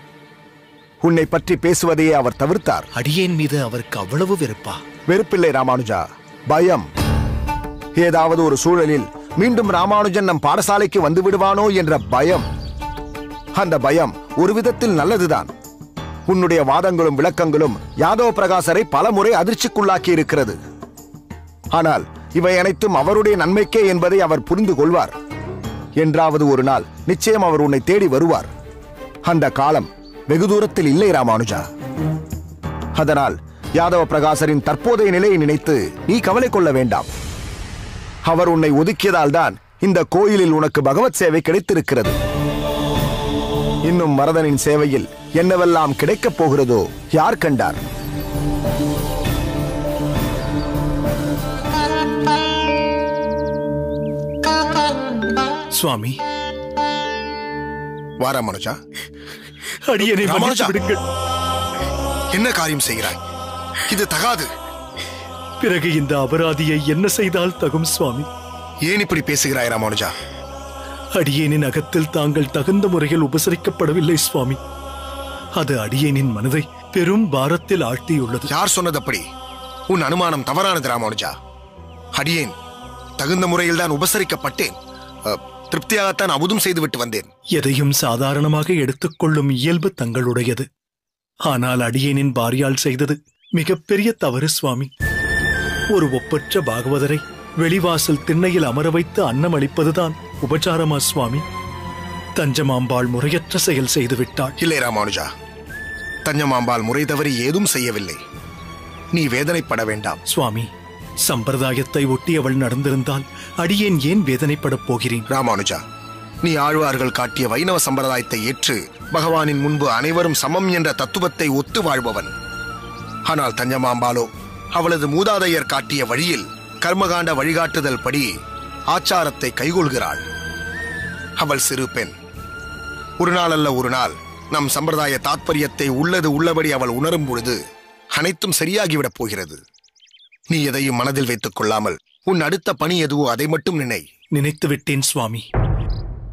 உன்னை பற்றி பேசுவதையே அவர் தவிர்த்தார். அடியேன் மீது அவருக்கு அவ்வளவு வெறுப்பா? வெறுப்பில்லை ராமானுஜா, பயம். ஏதாவது ஒரு சூழலில் மீண்டும் ராமானுஜன் நம் பாடசாலைக்கு வந்து விடுவானோ என்ற பயம். அந்த பயம் ஒரு விதத்தில் நல்லதுதான். உன்னுடைய வாதங்களும் விளக்கங்களும் யாதவ பிரகாசரை பல முறை அதிர்ச்சிக்குள்ளாக்கி இருக்கிறது. ஆனால் இவை அனைத்தும் அவருடைய நன்மைக்கே என்பதை அவர் புரிந்து கொள்வார். என்றாவது ஒரு நாள் நிச்சயம் அவர் உன்னை தேடி வருவார். அந்த காலம் வெகு தூரத்தில் இல்லை ராமானுஜா. அதனால் யாதவ பிரகாசரின் தற்போதைய நிலையை நினைத்து நீ கவலை கொள்ள வேண்டாம். அவர் உன்னை ஒதுக்கியதால் தான் இந்த கோயிலில் உனக்கு பகவத் சேவை கிடைத்திருக்கிறது. இன்னும் வரதனின் சேவையில் என்னவெல்லாம் கிடைக்கப் போகிறதோ யார் கண்டார்? சுவாமி, வா ராமானுஜா. அடியேனை ராமானுஜா, மன்னித்து விடுங்கள். என்ன காரியம் செய்கிறாய்? இது தகாது. பிறகு இந்த அபராதியை என்ன செய்தால் தகும் சுவாமி? ஏன் இப்படி பேசுகிறாய் ராமானுஜா? அடியேனின் அகத்தில் தாங்கள் தகுந்த முறையில் உபசரிக்கப்படவில்லை சுவாமி. அது அடியேனின் மனதை பெரும் பாரத்தில் ஆழ்த்தியுள்ளது. யார் சொன்னது அப்படி? உன் அனுமானம் தவறானது ராமானுஜா. அடியேன் தகுந்த முறையில் தான் உபசரிக்கப்பட்டேன். திருப்தியாகத்தான் அமுதும் செய்துவிட்டு வந்தேன். எதையும் சாதாரணமாக எடுத்துக்கொள்ளும் இயல்பு தங்களுடையது. ஆனால் அடியேனின் பாரியால் செய்தது மிகப்பெரிய தவறு சுவாமி. ஒரு ஒப்பற்ற பாகவதரை வெளிவாசல் திண்ணையில் அமர வைத்து அன்னம் அளிப்பதுதான் உபச்சாரமா சுவாமி? தஞ்சமாம்பாள் முறையற்ற செயல் செய்துவிட்டாள். இல்லை ராமானுஜா, தஞ்சமாம்பாள் முறை தவறி ஏதும் செய்யவில்லை. நீ வேதனைப்பட வேண்டாம். சுவாமி, சம்பிரதாயத்தை ஒட்டி அவள் நடந்திருந்தால் அடியேன் ஏன் வேதனைப்படப் போகிறேன்? ராமானுஜா, நீ ஆழ்வார்கள் காட்டிய வைணவ சம்பிரதாயத்தை ஏற்று பகவானின் முன்பு அனைவரும் சமம் என்ற தத்துவத்தை ஒத்து வாழ்பவன். ஆனால் தஞ்சமாம்பாளோ அவளது மூதாதையர் காட்டிய வழியில் கர்மகாண்ட வழிகாட்டுதல் படி ஆச்சாரத்தை கைகொள்கிறாள். அவள் சிறு பெண். ஒரு நாள் அல்ல ஒரு நாள் நம் சம்பிரதாய தாத்பரியத்தை உள்ளது உள்ளபடி அவள் உணரும் பொழுது அனைத்தும் சரியாகிவிடப் போகிறது. நீ எதையும் மனதில் வைத்துக் கொள்ளாமல் உன் அடுத்த பணி எதுவோ அதை மட்டும் நினை. நினைத்து விட்டேன் சுவாமி,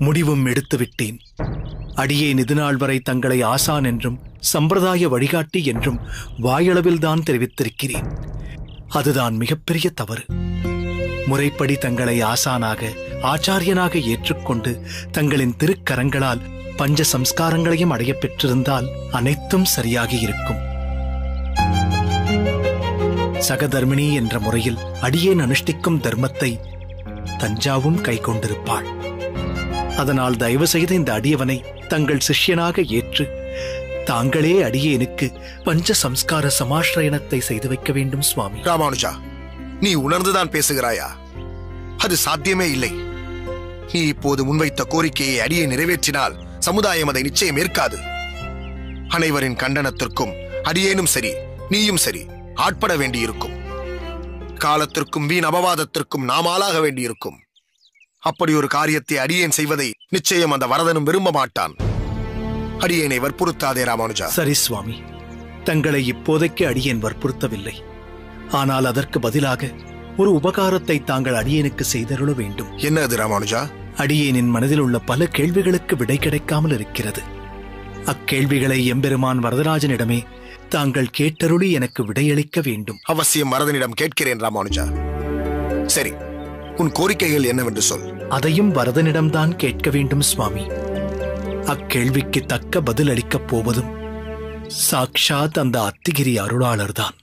முடிவும் எடுத்து விட்டேன். அடியேன் இதுநாள் வரை தங்களை ஆசான் என்றும் சம்பிரதாய வழிகாட்டி என்றும் வாயளவில்தான் தெரிவித்திருக்கிறேன். அதுதான் மிகப்பெரிய தவறு. முறைப்படி தங்களை ஆசானாக ஆச்சாரியனாக ஏற்றுக்கொண்டு தங்களின் திருக்கரங்களால் பஞ்ச சம்ஸ்காரங்களையும் அடைய பெற்றிருந்தால் அனைத்தும் சரியாகி இருக்கும். சகதர்மிணி என்ற முறையில் அடியேன் அனுஷ்டிக்கும் தர்மத்தை தஞ்சாவும் கை கொண்டிருப்பாள். அதனால் தயவு செய்து இந்த அடியவனை தங்கள் சிஷ்யனாக ஏற்று தாங்களே அடியேனுக்கு பஞ்ச சம்ஸ்கார சமாஸ்ரயணத்தை செய்து வைக்க வேண்டும் சுவாமி. ராமானுஜா, நீ உணர்ந்துதான் பேசுகிறாயா? அது சாத்தியமே இல்லை. நீ இப்போது முன்வைத்த கோரிக்கையை அடியே நிறைவேற்றினால் சமுதாயம் அதை நிச்சயம் ஏற்காது. அனைவரின் கண்டனத்திற்கும் அடியேனும் சரி நீயும் சரி ஆட்பட வேண்டியிருக்கும். காலத்திற்கும் வீண் அபவாதத்திற்கும் நாம் ஆளாக வேண்டியிருக்கும். அப்படி ஒரு காரியத்தை அடியேன் செய்வதை நிச்சயம் அந்த வரதனும் விரும்ப மாட்டான். அடியேனை வற்புறுத்தாதே ராமானுஜா. சரி சுவாமி, தங்களை இப்போதைக்கு அடியேன் வற்புறுத்தவில்லை. ஆனால் அதற்கு பதிலாக ஒரு உபகாரத்தை தாங்கள் அடியேனுக்கு செய்தருள வேண்டும். என்ன அது ராமானுஜா? அடியேனின் மனதில் உள்ள பல கேள்விகளுக்கு விடை கிடைக்காமல் இருக்கிறது. அக்கேள்விகளை எம்பெருமான் வரதராஜனிடமே தாங்கள் கேட்டருளி எனக்கு விடையளிக்க வேண்டும். அவசியம் வரதனிடம் கேட்கிறேன் ராமானுஜா. சரி, உன் கோரிக்கைகள் என்னவென்று சொல். அதையும் வரதனிடம்தான் கேட்க வேண்டும் சுவாமி. அக்கேள்விக்கு தக்க பதில் அளிக்கப் போவதும் சாக்ஷாத் அந்த அத்திகிரி அருளாளர்தான்.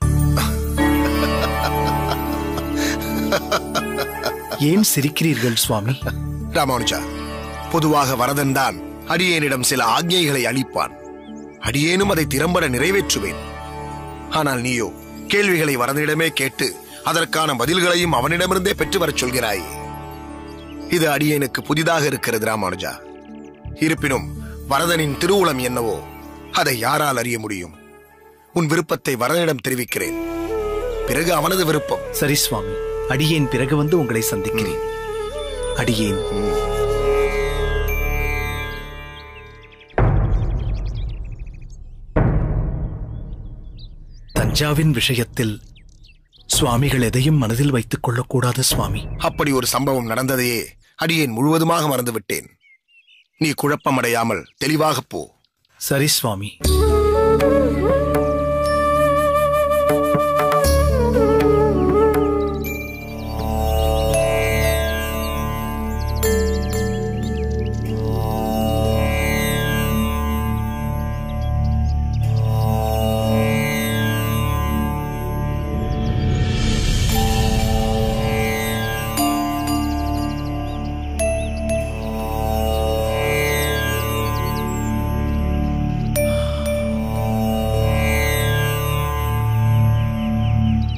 ஏன் சிரிக்கிறீர்கள் சுவாமி? ராமானுஜா, பொதுவாக வரதன் தான் அடியேனிடம் சில ஆக்ஞைகளை அளிப்பான். அடியேனும் அதை திறம்பட நிறைவேற்றுவேன். ஆனால் நீயோ கேள்விகளை வரதனிடமே கேட்டு அதற்கான பதில்களையும் அவனிடமிருந்தே பெற்று வரச் சொல்கிறாய். இது அடியேனுக்கு புதிதாக இருக்கிறது ராமானுஜா. இருப்பினும் வரதனின் திருவுளம் என்னவோ அதை யாரால் அறிய முடியும்? உன் விருப்பத்தை வரதனிடம் தெரிவிக்கிறேன். பிறகு அவனது விருப்பம். சரி சுவாமி, அடியேன் பிறகு வந்து உங்களை சந்திக்கிறேன். அடியேன். தஞ்சாவின் விஷயத்தில் சுவாமிகள் எதையும் மனதில் வைத்துக் கொள்ளக்கூடாது சுவாமி. அப்படி ஒரு சம்பவம் நடந்ததையே அடியேன் முழுவதுமாக மறந்துவிட்டேன். நீ குழப்பமடையாமல் தெளிவாக போ. சரி சுவாமி.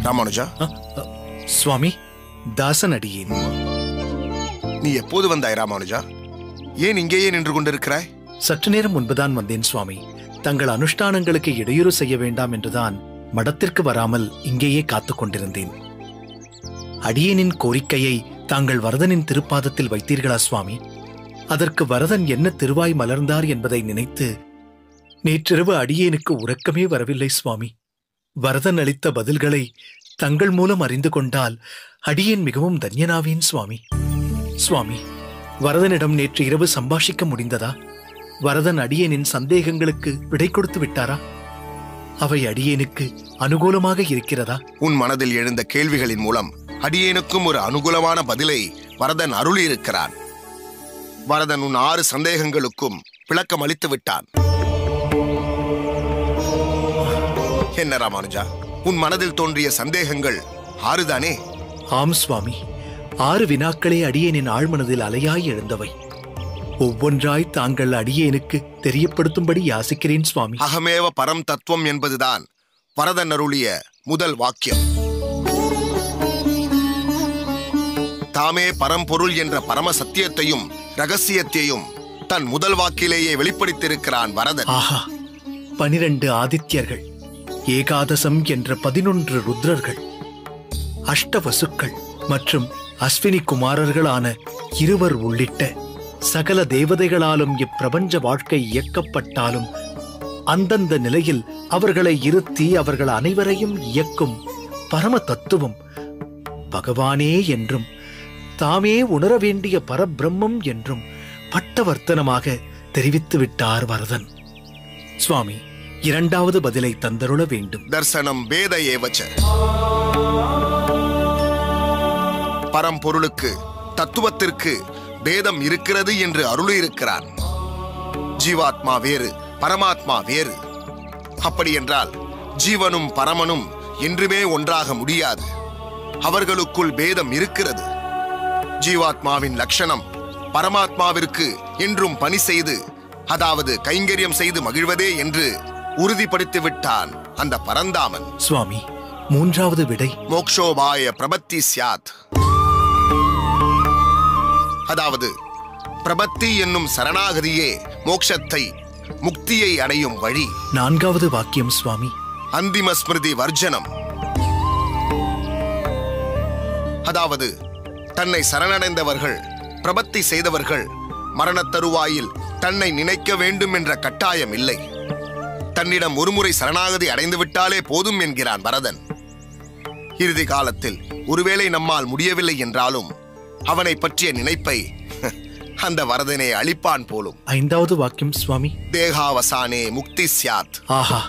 ராமானுஜா, சுவாமி, தாசன் அடியேன். நீ எப்போது வந்தாய் ராமானுஜா? ஏன் இங்கேயே நின்று கொண்டிருக்கிறாய்? சற்று நேரம் முன்புதான் வந்தேன் சுவாமி. தங்கள் அனுஷ்டானங்களுக்கு இடையூறு செய்ய வேண்டாம் என்றுதான் மடத்திற்கு வராமல் இங்கேயே காத்துக் கொண்டிருந்தேன். அடியேனின் கோரிக்கையை தாங்கள் வரதனின் திருப்பாதத்தில் வைத்தீர்களா சுவாமி? அதற்கு வரதன் என்ன திருவாய் மலர்ந்தார் என்பதை நினைத்து நேற்றிரவு அடியேனுக்கு உறக்கமே வரவில்லை சுவாமி. வரதன் அளித்த பதில்களை தங்கள் மூலம் அறிந்து கொண்டால் அடியேன் மிகவும் தன்யனாவேன் சுவாமி. சுவாமி, வரதனிடம் நேற்று இரவு சம்பாஷிக்க முடிந்ததா? வரதன் அடியேனின் சந்தேகங்களுக்கு விடை கொடுத்து விட்டாரா? அவை அடியேனுக்கு அனுகூலமாக இருக்கிறதா? உன் மனதில் எழுந்த கேள்விகளின் மூலம் அடியேனுக்கும் ஒரு அனுகூலமான பதிலை வரதன் அருளியிருக்கிறான். வரதன் உன் 6 சந்தேகங்களுக்கும் விளக்கம் அளித்து விட்டான். என்ன ராமானுஜா, உன் மனதில் தோன்றிய சந்தேகங்கள் 6தானே? ஆம் சுவாமி, 6 வினாக்களே அடியேனின் ஆழ்மனதில் அலையாய் எழுந்தவை. ஒவ்வொன்றாய் தாங்கள் அடியேனுக்கு தெரியப்படுத்தும்படி யாசிக்கிறேன் சுவாமி. அகமேவ பரம் தத்துவம் என்பதுதான் வரதன் அருளிய முதல் வாக்கியம். தாமே பரம்பொருள் என்ற பரம சத்தியத்தையும் ரகசியத்தையும் தன் முதல் வாக்கிலேயே வெளிப்படுத்தியிருக்கிறான் வரதன். ஆஹா, 12 ஆதித்யர்கள், ஏகாதசம் என்ற 11 ருத்ரர்கள், அஷ்டவசுக்கள் மற்றும் அஸ்வினி குமாரர்களான 2 உள்ளிட்ட சகல தேவதைகளாலும் இப்பிரபஞ்ச வாழ்க்கை இயக்கப்பட்டாலும் அந்தந்த நிலையில் அவர்களை இருத்தி அவர்கள் அனைவரையும் இயக்கும் பரம தத்துவம் பகவானே என்றும் தாமே உணர வேண்டிய பரபிரம்மம் என்றும் பட்டவர்த்தனமாக தெரிவித்து விட்டார் வரதன். சுவாமி, 2வது பதிலை தந்தருள வேண்டும். தர்சனம் வேத ஏவச்ச. பரம்பொருளுக்கு தத்துவத்திற்கு பேதம் இருக்கிறது என்று அருளியிருக்கிறான். ஜீவாத்மா வேறு, பரமாத்மா வேறு. அப்படி என்றால் ஜீவனும் பரமனும் என்றுமே ஒன்றாக முடியாது. அவர்களுக்குள் பேதம் இருக்கிறது. ஜீவாத்மாவின் லட்சணம் பரமாத்மாவிற்கு என்றும் பணி செய்து, அதாவது கைங்கரியம் செய்து மகிழ்வதே என்று உறுதிப்படுத்தி விட்டான் அந்த பரந்தாமன். சுவாமி, 3வது விடை. மோக்ஷோபாய பிரபத்தி சியாத். அதாவது பிரபத்தி என்னும் சரணாகதியே மோட்சத்தை, முக்தியை அடையும் வழி. 4வது வாக்கியம் சுவாமி. அந்திம ஸ்மிருதி வர்ஜனம். அதாவது தன்னை சரணடைந்தவர்கள், பிரபத்தி செய்தவர்கள் மரணத் தருவாயில் தன்னை நினைக்க வேண்டும் என்ற கட்டாயம் இல்லை. தன்னிடம் ஒருமுறை சரணாகதி அடைந்துவிட்டாலே போதும் என்கிறான் வரதன். இறுதி காலத்தில் ஒருவேளை நம்மால் முடியவில்லை என்றாலும் அவனை பற்றிய நினைப்பை அந்த வரதனை அளிப்பான் போலும். 5வது வாக்கியம் சுவாமி. தேகாவசானே முக்தி சியாத். ஆஹா,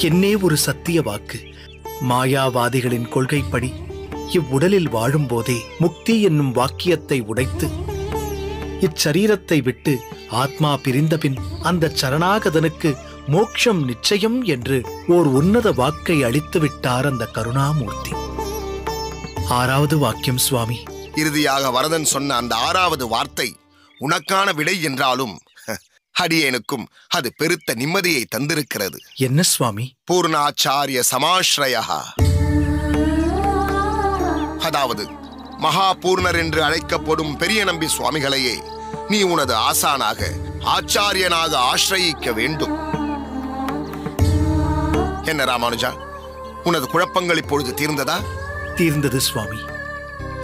என்னே ஒரு சத்திய வாக்கு. மாயாவாதிகளின் கொள்கைப்படி இவ்வுடலில் வாழும்போதே முக்தி என்னும் வாக்கியத்தை உடைத்து இச்சரீரத்தை விட்டு ஆத்மா பிரிந்தபின் அந்த சரணாகதனுக்கு மோட்சம் நிச்சயம் என்று ஓர் உன்னத வாக்கை அளித்து விட்டார் அந்த கருணாமூர்த்தி. 6வது வாக்கியம் சுவாமி. இறுதியாக வரதன் சொன்ன அந்த 6வது வார்த்தை உனக்கான விடை என்றாலும் அடியேனுக்கும் அது பெருத்த நிம்மதியை தந்திருக்கிறது. என்ன சுவாமி? பூர்ணாச்சாரிய சமாஸ்ரயா. அதாவது மகா பூர்ணர் என்று அழைக்கப்படும் பெரிய நம்பி சுவாமிகளையே நீ உனது ஆசானாக, ஆச்சாரியனாக ஆசிரயிக்க வேண்டும். என்ன ராமானுஜா, உனது குழப்பங்கள் இப்பொழுது தீர்ந்ததா? தீர்ந்தது சுவாமி.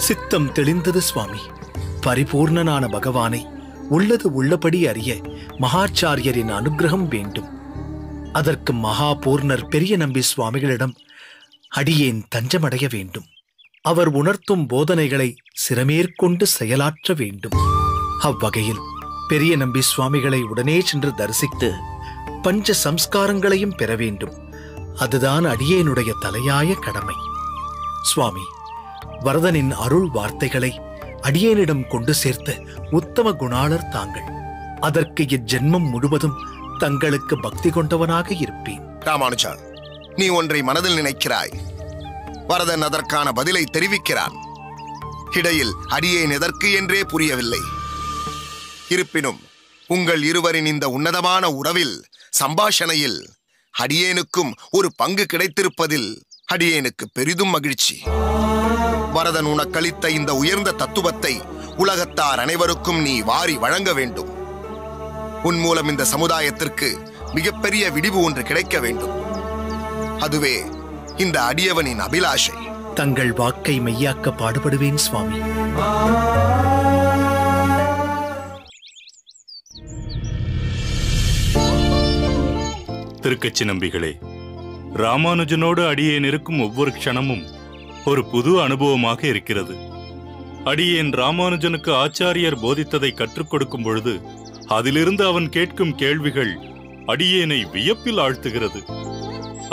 சித்தம் தெளிந்தது சுவாமி. பரிபூர்ணனான பகவானை உள்ளது உள்ளபடி அறிய மகாச்சாரியரின் அனுகிரகம் வேண்டும். அதற்கு மகாபூர்ணர் பெரிய நம்பி சுவாமிகளிடம் அடியேன் தஞ்சமடைய வேண்டும். அவர் உணர்த்தும் போதனைகளை சிரமேற்கொண்டு செயலாற்ற வேண்டும். அவ்வகையில் பெரிய நம்பி சுவாமிகளை உடனே சென்று தரிசித்து பஞ்ச சம்ஸ்காரங்களையும் பெற வேண்டும். அதுதான் அடியேனுடைய தலையாய கடமை. சுவாமி, வரதனின் அருள் வார்த்தைகளை அடியேனிடம் கொண்டு சேர்த்த உத்தம குணாளர் தாங்கள். அதற்கு இஜென்மம் முழுவதும் தங்களுக்கு பக்தி கொண்டவனாக இருப்பேன். ராமானுஜா, நீ ஒன்றை மனதில் நினைக்கிறாய். வரதன் அதற்கான பதிலை தெரிவிக்கிறான். இடையில் அடியேன் எதற்கு என்றே புரியவில்லை. இருப்பினும் உங்கள் இருவரின் இந்த உன்னதமான உறவில், சம்பாஷணையில் அடியேனுக்கும் ஒரு பங்கு கிடைத்திருப்பதில் அடியேனுக்கு பெரிதும் மகிழ்ச்சி. வரதன் உனக்களித்த இந்த உயர்ந்த தத்துவத்தை உலகத்தார் அனைவருக்கும் நீ வாரி வழங்க வேண்டும். உன் மூலம் இந்த சமுதாயத்திற்கு மிகப்பெரிய விடிவு ஒன்று கிடைக்க வேண்டும். அதுவே இந்த அடியவனின் அபிலாஷை. தங்கள் வாக்கை மெய்யாக்க பாடுபடுவேன் சுவாமி. திருக்கச்சி நம்பிகளே, ராமானுஜனோடு அடியேன் இருக்கும் ஒவ்வொரு க்ஷணமும் ஒரு புது அனுபவமாக இருக்கிறது. அடியேன் ராமானுஜனுக்கு ஆச்சாரியர் போதித்ததை கற்றுக் கொடுக்கும் பொழுது அதிலிருந்து அவன் கேட்கும் கேள்விகள் அடியேனை வியப்பில் ஆழ்த்துகிறது.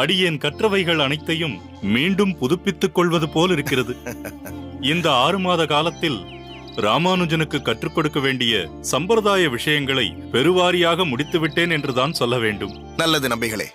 அடியேன் கற்றவைகள் அனைத்தையும் மீண்டும் புதுப்பித்துக் கொள்வது போல் இருக்கிறது. இந்த 6 மாத காலத்தில் ராமானுஜனுக்கு கற்றுக் கொடுக்க வேண்டிய சம்பிரதாய விஷயங்களை பெருவாரியாக முடித்துவிட்டேன் என்றுதான் சொல்ல வேண்டும். நல்லது நம்பிகளே.